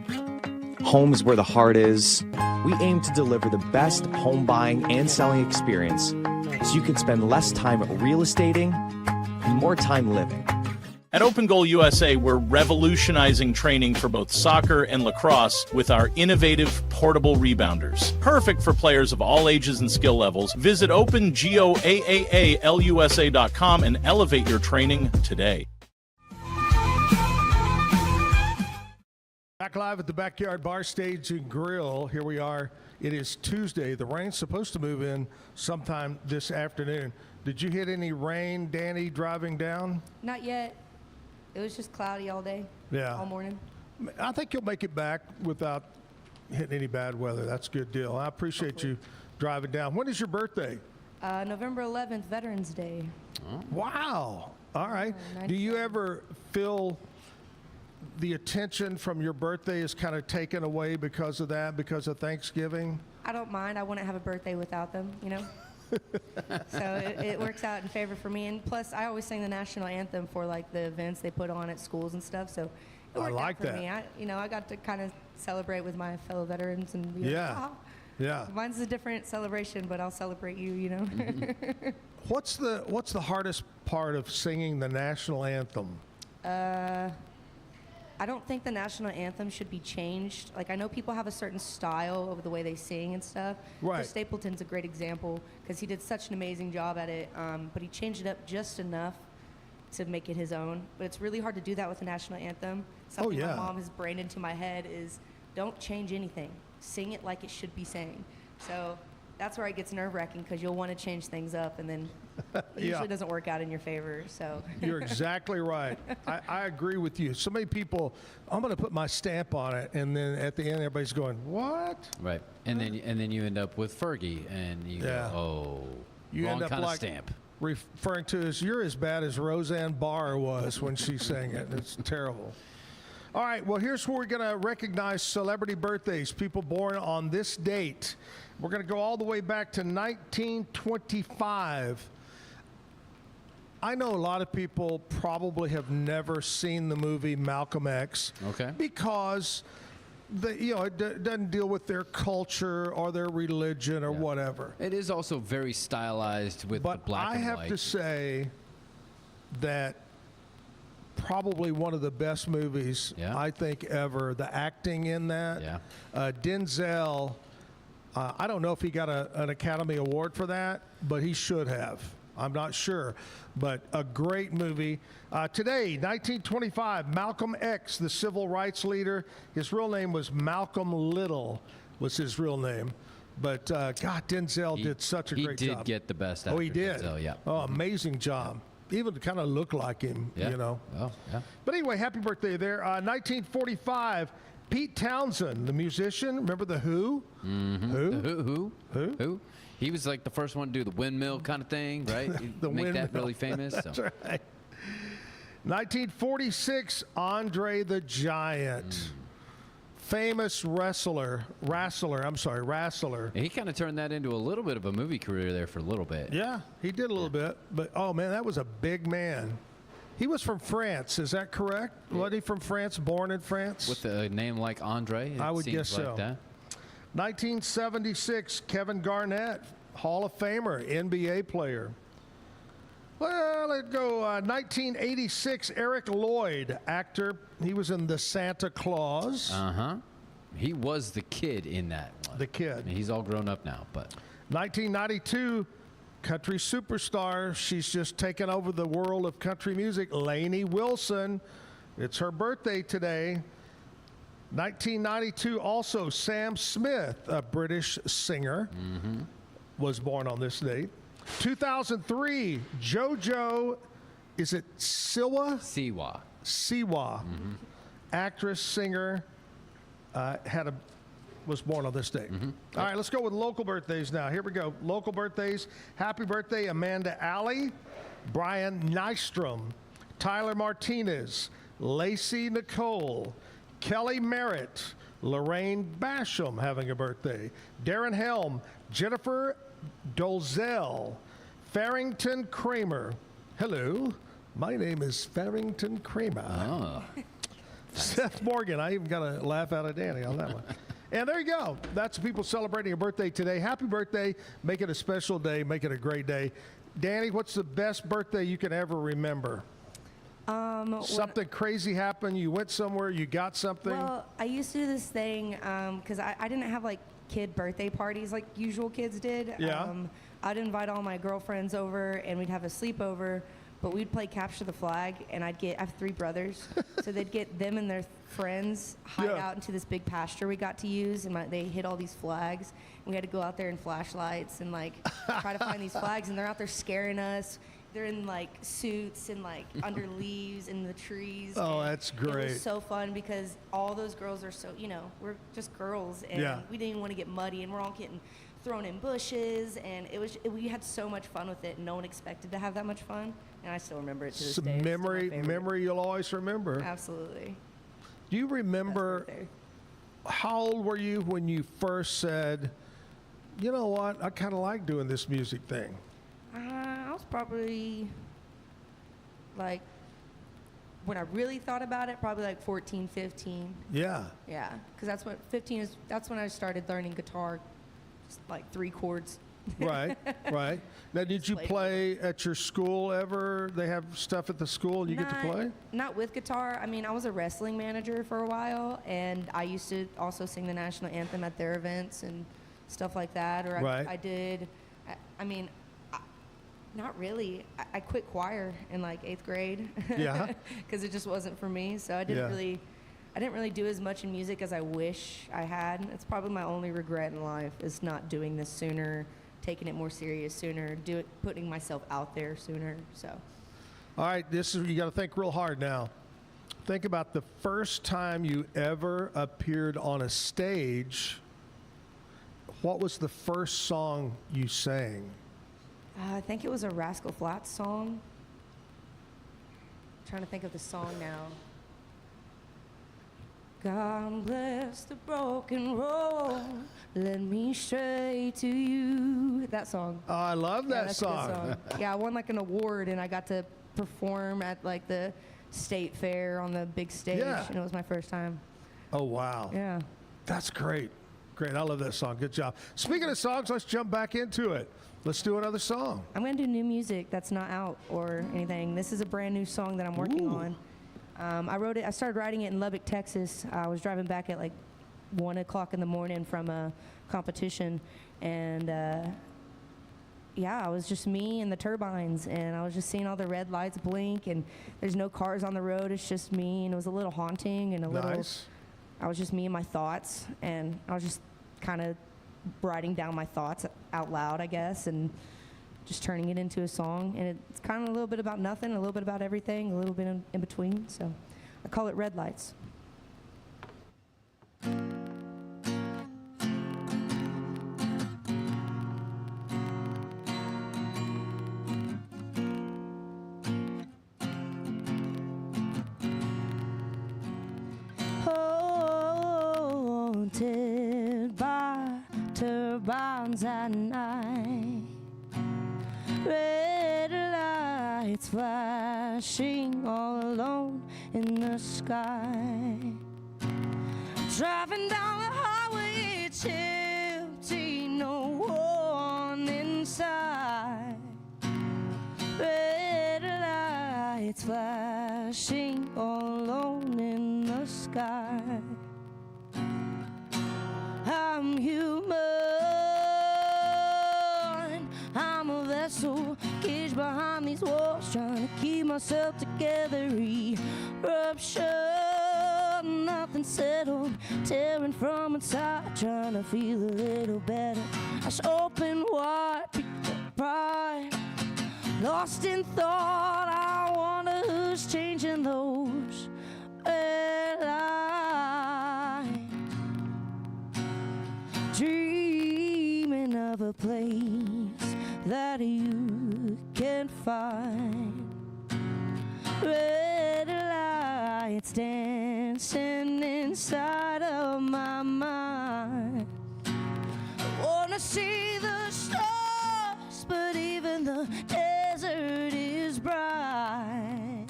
Homes where the heart is. We aim to deliver the best home buying and selling experience so you can spend less time real estating and more time living. At Open Goal USA, we're revolutionizing training for both soccer and lacrosse with our innovative portable rebounders. Perfect for players of all ages and skill levels. Visit OpenGOAAALUSA.com and elevate your training today. Back live at the Backyard Bar Stage and Grill. Here we are. It is Tuesday. The rain's supposed to move in sometime this afternoon. Did you hit any rain, Dani, driving down? Not yet. It was just cloudy all day. Yeah. All morning. I think you'll make it back without hitting any bad weather. That's a good deal. I appreciate you driving down. When is your birthday? November 11th, Veterans Day. Wow. All right. Do you ever feel the attention from your birthday is kind of taken away because of that, because of Thanksgiving? I don't mind. I wouldn't have a birthday without them, you know? So it works out in favor for me. And plus, I always sing the national anthem for like the events they put on at schools and stuff. So it worked out for me. I got to kind of celebrate with my fellow veterans and be like, oh. Yeah. Mine's a different celebration, but I'll celebrate you, you know? What's the hardest part of singing the national anthem? I don't think the national anthem should be changed. Like, I know people have a certain style of the way they sing and stuff. Right. Chris Stapleton's a great example because he did such an amazing job at it, but he changed it up just enough to make it his own. But it's really hard to do that with the national anthem. Something my mom has brained into my head is don't change anything. Sing it like it should be sang. So that's where it gets nerve-wracking because you'll want to change things up, and then it Yeah. usually doesn't work out in your favor. So You're exactly right. I agree with you. So many people, I'm going to put my stamp on it, and then at the end, everybody's going, "What?" Right, and then you end up with Fergie, and you Yeah. go, "Oh, You wrong end up kind of like stamp." referring to as you're as bad as Roseanne Barr was when she sang it. It's terrible. All right, well, here's where we're going to recognize celebrity birthdays, people born on this date. We're going to go all the way back to 1925. I know a lot of people probably have never seen the movie Malcolm X. Okay. Because it doesn't deal with their culture or their religion or whatever. It is also very stylized with the black I and have white. to say that probably one of the best movies I think ever. The acting in that. Denzel, I don't know if he got an Academy Award for that, but he should have. I'm not sure, but a great movie. Today, 1925, Malcolm X, the civil rights leader. His real name was Malcolm Little, was his real name. But, God, Denzel did such a great job. He did get the best Oh, actor. he did? Denzel, yeah. Oh, amazing job. Even to kind of look like him, you know. Oh, yeah. But anyway, happy birthday there. 1945, Pete Townsend, the musician. Remember the Who? Mm-hmm. Who? Who? He was like the first one to do the windmill kind of thing, right? The Make that windmill. really famous. That's so. right. 1946, Andre the Giant. Famous wrestler. He kind of turned that into a little bit of a movie career there for a little bit. Yeah, he did a little bit. But, oh, man, that was a big man. He was from France, is that correct? Yeah. Wasn't he from France, born in France? With a name like Andre, I would seems guess like so. that. 1976, Kevin Garnett, Hall of Famer, NBA player. Well, let's go. 1986, Eric Lloyd, actor. He was in The Santa Claus. Uh-huh. He was the kid in that one. The kid. He's all grown up now, but. 1992, country superstar. She's just taken over the world of country music, Lainey Wilson. It's her birthday today. 1992, also Sam Smith, a British singer, was born on this date. 2003, JoJo, is it Siwa? Siwa. Actress, singer, was born on this date. All right, let's go with local birthdays now. Here we go. Local birthdays. Happy birthday, Amanda Alley, Brian Nystrom, Tyler Martinez, Lacey Nicole, Kelly Merritt, Lorraine Basham having a birthday, Darren Helm, Jennifer Dolzell, Farrington Kramer. Hello, my name is Farrington Kramer. Seth Morgan. I even got a laugh out of Danny on that one. And there you go. That's people celebrating a birthday today. Happy birthday. Make it a special day. Make it a great day. Danny, what's the best birthday you can ever remember? Something crazy happened. You went somewhere. You got something. Well, I used to do this thing because I didn't have like kid birthday parties like usual kids did. Yeah. I'd invite all my girlfriends over and we'd have a sleepover, but we'd play capture the flag, and I have 3 brothers, so they'd get them and their friends hide out into this big pasture we got to use, and they hid all these flags. And we had to go out there in flashlights and like try to find these flags, and they're out there scaring us. They're in like suits and like under leaves in the trees. Oh, that's great. It was so fun because all those girls are so, we're just girls, and we didn't even want to get muddy, and we're all getting thrown in bushes, and we had so much fun with it, and no one expected to have that much fun, and I still remember it to this day. Memory you'll always remember. Absolutely. Do you remember how old were you when you first said, you know what, I kind of like doing this music thing? I was probably like, when I really thought about it, probably like 14, 15. Yeah. Yeah, because that's when I started learning guitar, just like 3 chords. Right. Now, did you play at your school ever? They have stuff at the school and you get to play? Not with guitar. I mean, I was a wrestling manager for a while, and I used to also sing the national anthem at their events and stuff like that. Or I did, not really. I quit choir in like 8th grade. Yeah. Because it just wasn't for me. So I didn't really I didn't really do as much in music as I wish I had. It's probably my only regret in life is not doing this sooner, taking it more serious sooner, putting myself out there sooner. So. All right, you got to think real hard now. Think about the first time you ever appeared on a stage. What was the first song you sang? I think it was a Rascal Flatts song. I'm trying to think of the song now. God bless the broken road, let me stray to you. That song. Oh, I love that that's a song. good song. Yeah, I won like an award and I got to perform at like the state fair on the big stage. Yeah. And it was my first time. Oh, wow. Yeah. That's great. Great. I love that song. Good job. Speaking of songs, let's jump back into it. Let's do another song. I'm going to do new music that's not out or anything. This is a brand new song that I'm working on. I started writing it in Lubbock, Texas. I was driving back at like 1 o'clock in the morning from a competition. And yeah, it was just me and the turbines. And I was just seeing all the red lights blink. And there's no cars on the road. It's just me. And it was a little haunting and I was just me and my thoughts. And I was just kind of writing down my thoughts out loud, I guess. And just turning it into a song, and it's kind of a little bit about nothing, a little bit about everything, a little bit in between. So I call it Red Lights. Haunted by turbines at night, red lights flashing all alone in the sky. Driving down the highway, it's empty, no one inside. Red lights flashing all alone in the sky. I'm human, I'm a vessel caged behind these walls, trying to keep myself together. Eruption, nothing settled, tearing from inside, trying to feel a little better. Eyes open wide, pride, lost in thought. I wonder who's changing those red lights. Dreaming of a place that you can find. Red lights dancing inside of my mind. I wanna see the stars, but even the desert is bright.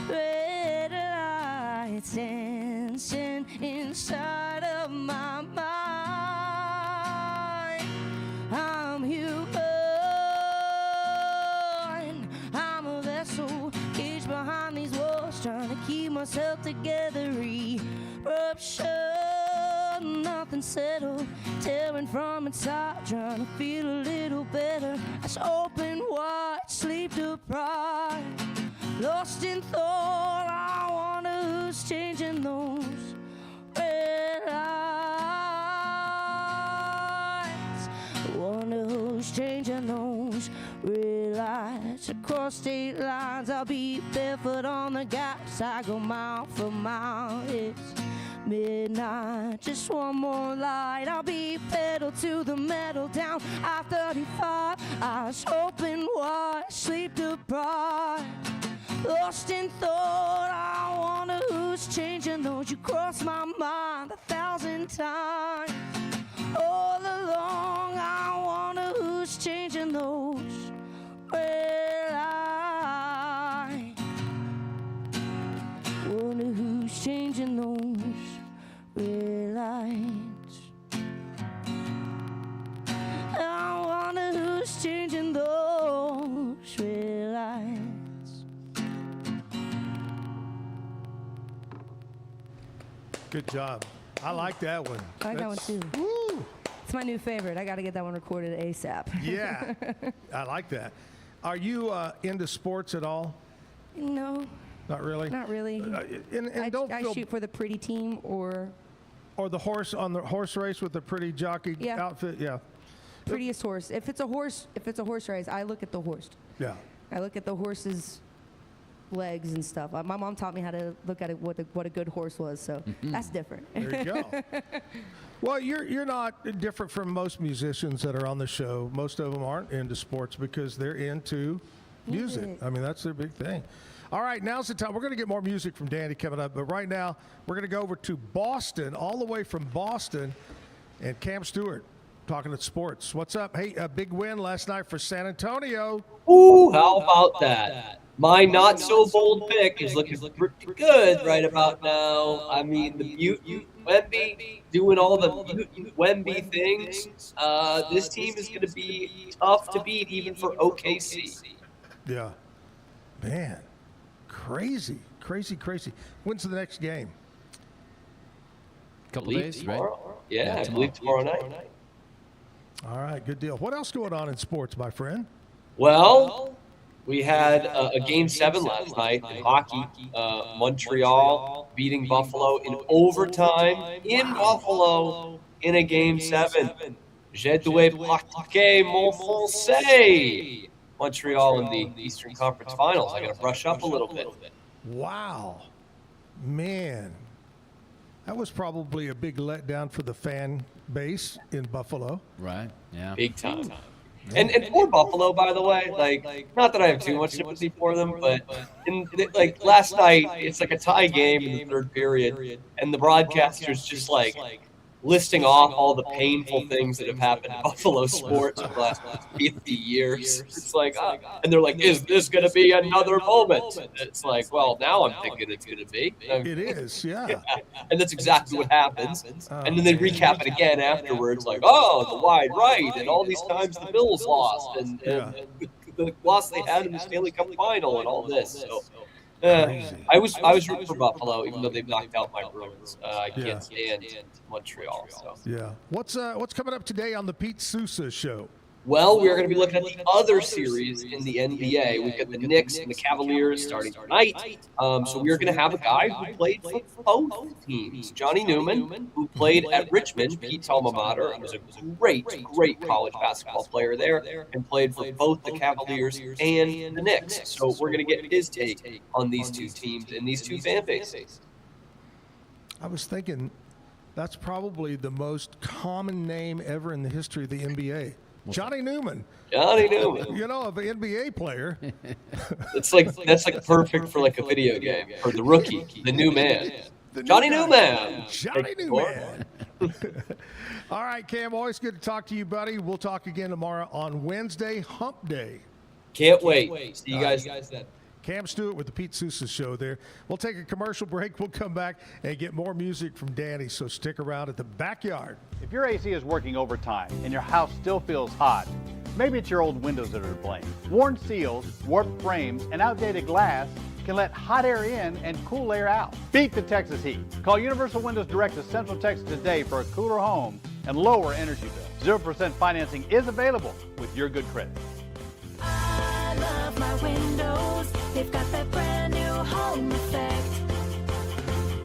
Red lights dancing inside of my mind. I'm human, I'm a vessel caged behind these walls, trying to keep myself together. Eruption, nothing settled, tearing from inside, trying to feel a little better. Eyes open wide, sleep deprived, lost in thought. I wonder who's changing those red lights. I wonder who's changing those red lights. Across state lines, I'll be barefoot on the gas. I go mile for mile. It's midnight, just one more light. I'll be pedal to the metal down I-35. Eyes open wide, sleep deprived, lost in thought. I wonder who's changing those. You crossed my mind 1,000 times all along. I wonder who's changing those red lights. Wonder who's changing those red lights. I wonder who's changing those red lights. Good job. I like that one. I like that one too. Woo! It's my new favorite. I got to get that one recorded ASAP. Yeah, I like that. Are you into sports at all? No. Not really. Not really. I shoot for the pretty team or the horse on the horse race with the pretty jockey outfit. Yeah. Prettiest horse. If it's a horse race, I look at the horse. Yeah. I look at the horse's legs and stuff. My mom taught me how to look at it, what a good horse was. So that's different. There you go. Well, you're not different from most musicians that are on the show. Most of them aren't into sports because they're into music. I mean, that's their big thing. All right, now's the time. We're going to get more music from Dani coming up, but right now we're going to go over to Boston, all the way from Boston, and Cam Stewart talking at sports. What's up? Hey, a big win last night for San Antonio. Ooh, how about that? My not so bold pick is looking pretty good right about now. I mean, the Butte Wemby doing all the Butte Wemby things. This team is going to be tough to beat even for OKC. Yeah. Man, crazy. When's the next game? Couple days, right? Yeah, I believe tomorrow night. All right, good deal. What else going on in sports, my friend? Well, we had a Game 7 last night in hockey. Montreal beating Buffalo in overtime in Buffalo in a Game 7. J'ai dû pratiquer mon français. Montreal in the Eastern Conference Finals. I got to brush up a little bit. Wow. Man. That was probably a big letdown for the fan base in Buffalo. Right, yeah. Big time. And poor Buffalo, by the way, like, not that I have too much sympathy for them, but like last night, it's like a tie game in the third period, and the broadcaster's just like listing off all the painful things that have happened in Buffalo sports for the last 50 years. It's like, and they're like, is this going to be another moment? And it's like, well, now I'm thinking it's going to be. It is, yeah. And that's exactly what happens. And then they recap it again afterwards, like, oh, the wide right, and all these times the Bills lost, and the loss they had in the Stanley Cup final, and all this. So. I was rooting for Buffalo, even though they've knocked out my Bruins. I can't stand Montreal. So. Yeah. What's coming up today on the Pete Sousa Show? Well, we're going to be looking at the other series in the NBA. We've got the Knicks and the Cavaliers starting tonight. So we're going to have a guy who played for both teams. Johnny Newman, who played at Richmond, Pete's alma mater, and was a great college basketball player there, and played for both the Cavaliers and the Knicks. So we're going to get his take on these two teams and these two fan bases. I was thinking that's probably the most common name ever in the history of the NBA. Johnny Newman. Johnny Newman. You know, of an NBA player. That's like perfect for like a video game. For the rookie, the new man. Johnny Newman. Johnny Newman. All right, Cam, always good to talk to you, buddy. We'll talk again tomorrow on Wednesday, Hump Day. Can't wait. See you guys then. Cam Stewart with the Pete Sousa Show there. We'll take a commercial break. We'll come back and get more music from Dani, so stick around at the backyard. If your AC is working overtime and your house still feels hot, maybe it's your old windows that are to blame. Worn seals, warped frames, and outdated glass can let hot air in and cool air out. Beat the Texas heat. Call Universal Windows Direct to Central Texas today for a cooler home and lower energy bill. 0% financing is available with your good credit. I love my windows. They've got that brand new home effect.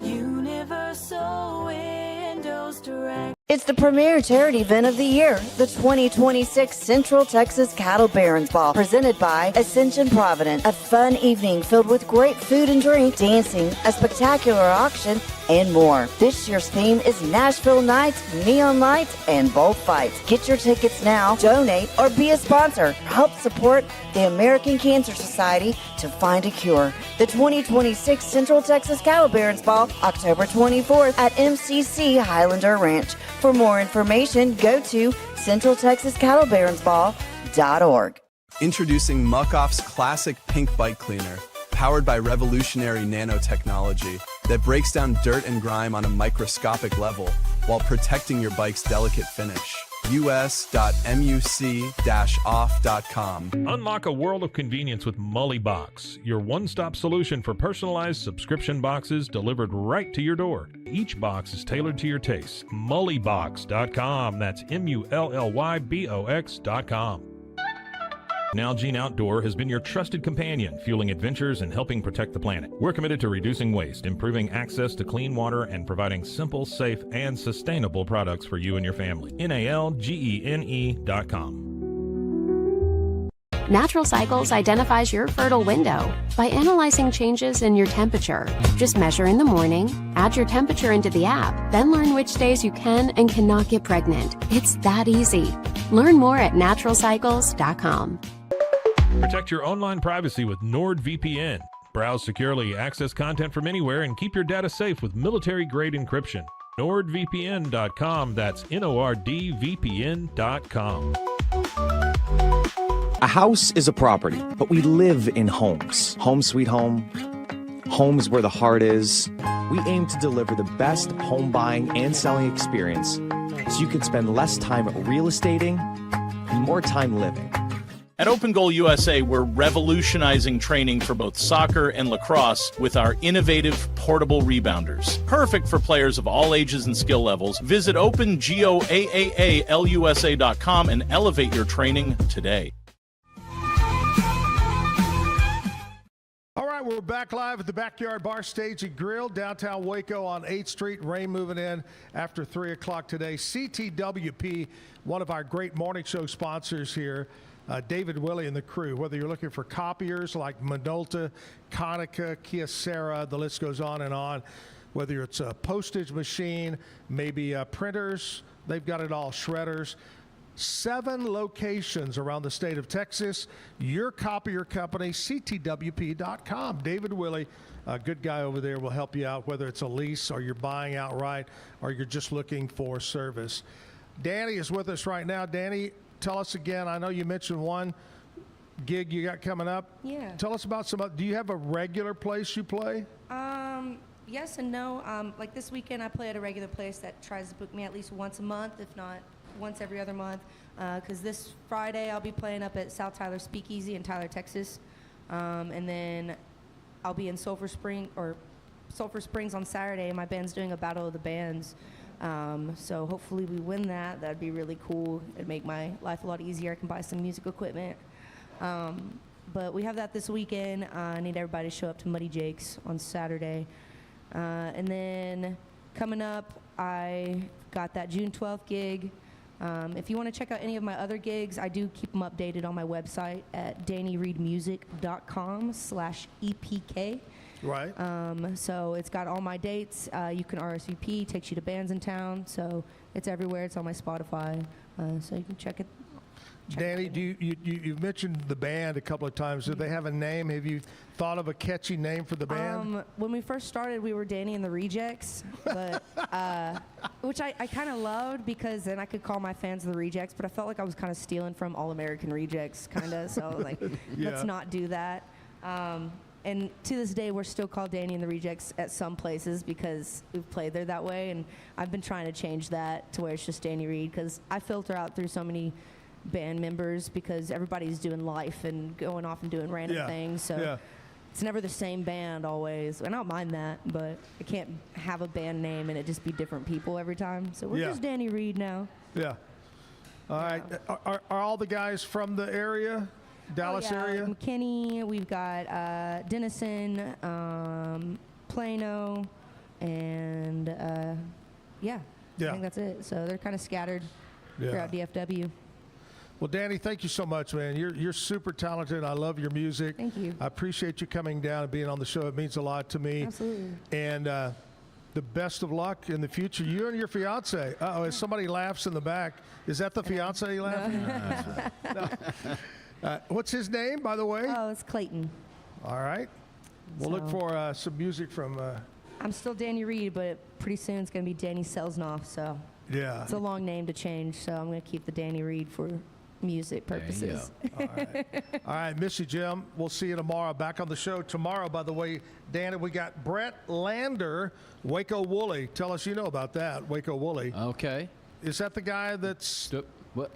Universal Windows Direct. It's the premier charity event of the year, the 2026 Central Texas Cattle Barons Ball, presented by Ascension Provident. A fun evening filled with great food and drink, dancing, a spectacular auction, and more. This year's theme is Nashville Nights, Neon Lights, and Bullfights. Get your tickets now, donate, or be a sponsor. Help support the American Cancer Society to find a cure. The 2026 Central Texas Cattle Barons Ball, October 24th at MCC Highlander Ranch. For more information, go to CentralTexasCattleBaronsBall.org. Introducing Muck-Off's classic pink bike cleaner, powered by revolutionary nanotechnology that breaks down dirt and grime on a microscopic level while protecting your bike's delicate finish. us.muc-off.com. Unlock a world of convenience with Mully Box, your one-stop solution for personalized subscription boxes delivered right to your door. Each box is tailored to your taste. Mullybox.com. That's MULLYBOX.com. Nalgene Outdoor has been your trusted companion, fueling adventures and helping protect the planet. We're committed to reducing waste, improving access to clean water, and providing simple, safe, and sustainable products for you and your family. NALGENE.com. Natural Cycles identifies your fertile window by analyzing changes in your temperature. Just measure in the morning, add your temperature into the app, then learn which days you can and cannot get pregnant. It's that easy. Learn more at naturalcycles.com. Protect your online privacy with NordVPN. Browse securely, access content from anywhere, and keep your data safe with military-grade encryption. NordVPN.com. That's NORDVPN.com. A house is a property, but we live in homes. Home sweet home. Homes where the heart is. We aim to deliver the best home buying and selling experience so you can spend less time real estating and more time living. At Open Goal USA, we're revolutionizing training for both soccer and lacrosse with our innovative portable rebounders. Perfect for players of all ages and skill levels. Visit OpenGOAAALUSA.com and elevate your training today. All right, we're back live at the Backyard Bar Stage and Grill, downtown Waco on 8th Street. Rain moving in after 3 o'clock today. CTWP, one of our great morning show sponsors here. David Willey and the crew, whether you're looking for copiers like Minolta, Konica, Kyocera, the list goes on and on. Whether it's a postage machine, maybe printers, they've got it all, shredders. 7 locations around the state of Texas. Your copier company, ctwp.com. David Willey, a good guy over there, will help you out, whether it's a lease or you're buying outright or you're just looking for service. Dani is with us right now. Dani, tell us again, I know you mentioned one gig you got coming up. Yeah. Tell us about do you have a regular place you play? Yes and no. Like this weekend, I play at a regular place that tries to book me at least once a month, if not once every other month. Because this Friday, I'll be playing up at South Tyler Speakeasy in Tyler, Texas. And then I'll be in Sulphur Springs on Saturday. My band's doing a battle of the bands. So hopefully we win that. That'd be really cool. It'd make my life a lot easier. I can buy some music equipment. But we have that this weekend. I need everybody to show up to Muddy Jake's on Saturday. And then coming up, I got that June 12th gig. If you want to check out any of my other gigs, I do keep them updated on my website at DaniReedMusic.com/EPK. Right. So it's got all my dates. You can RSVP, takes you to bands in town. So it's everywhere. It's on my Spotify. So you can check it. Dani, you've mentioned the band a couple of times. Do they have a name? Have you thought of a catchy name for the band? When we first started, we were Dani and the Rejects, but which I kind of loved because then I could call my fans the Rejects, but I felt like I was kind of stealing from All American Rejects, kind of. So like, let's not do that. And to this day, we're still called Dani and the Rejects at some places because we've played there that way. And I've been trying to change that to where it's just Dani Reed because I filter out through so many band members because everybody's doing life and going off and doing random things. So it's never the same band always. And I don't mind that, but I can't have a band name and it just be different people every time. So we're just Dani Reed now. Yeah. All right. Are all the guys from the area? Dallas area? McKinney, we've got Denison, Plano, and I think that's it. So they're kind of scattered throughout DFW. Well, Dani, thank you so much, man. You're super talented. I love your music. Thank you. I appreciate you coming down and being on the show. It means a lot to me. Absolutely. And the best of luck in the future. You and your fiance. Uh-oh, as somebody laughs in the back. Is that the fiance laughing? No. What's his name, by the way? Oh, it's Clayton. All right. We'll look for some music from... I'm still Dani Reed, but pretty soon it's going to be Danny Selznoff, so... Yeah. It's a long name to change, so I'm going to keep the Dani Reed for music purposes. All right, miss you, Jim. We'll see you tomorrow. Back on the show tomorrow, by the way. Dani, we got Brett Lander, Waco Wooly. Tell us you know about that, Waco Wooly. Okay. Is that the guy that's... What?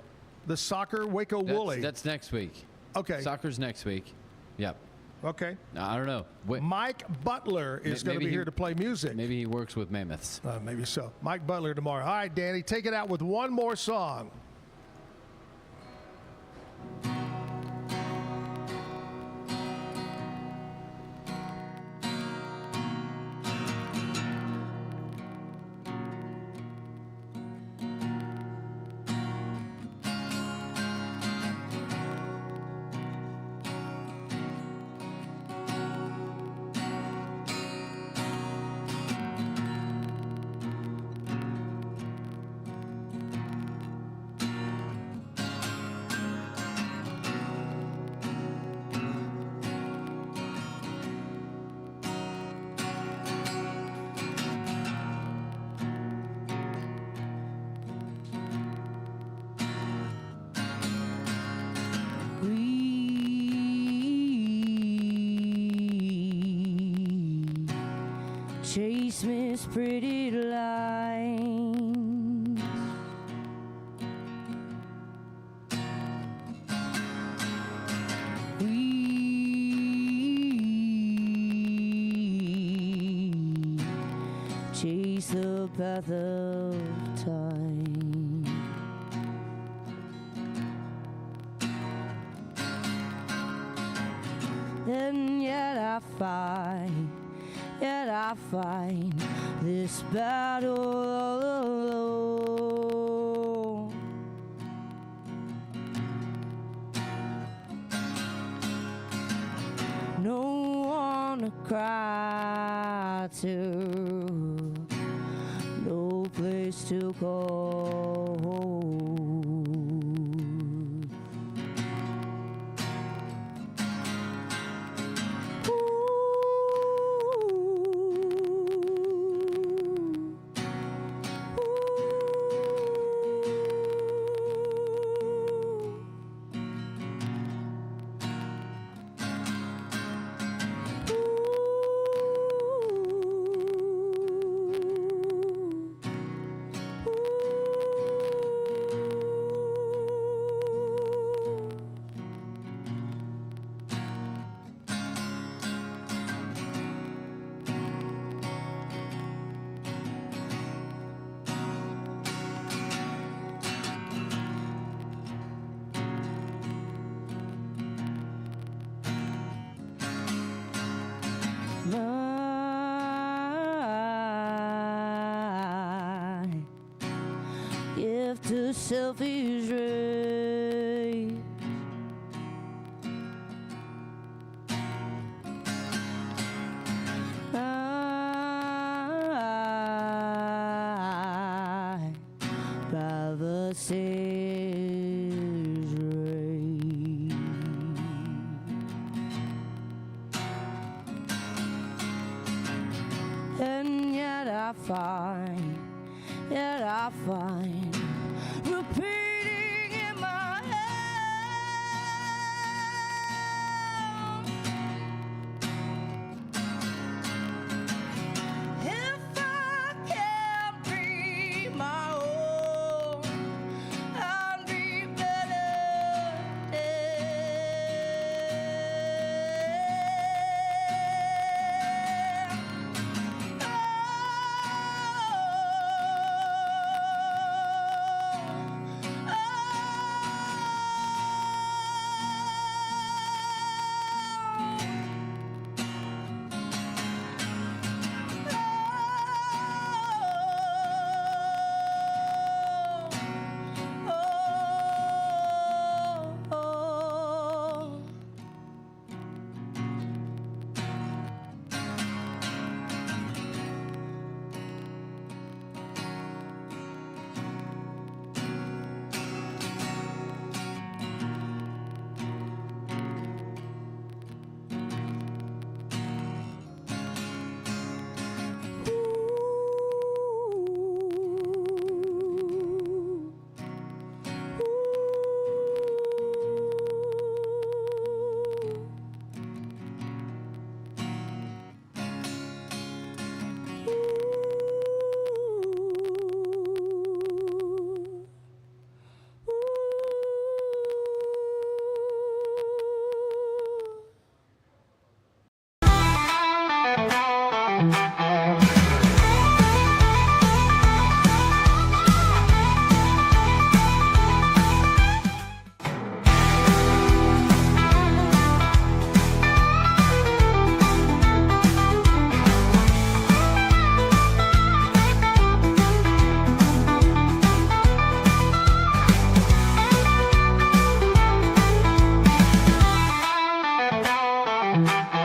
The soccer Waco Wooly. That's next week. Okay. Soccer's next week. Yep. Okay. I don't know. Mike Butler is going to be here to play music. Maybe he works with Mammoths. Maybe so. Mike Butler tomorrow. All right, Dani, take it out with one more song. Chase Miss Pretty Lines. We chase the path of time. And yet I find this battle all alone. No one to cry to, no place to go. My gift to selfish race. I by the sage race. And yet I find repeating in my head. If I can't be my own, I'd be better Thank you.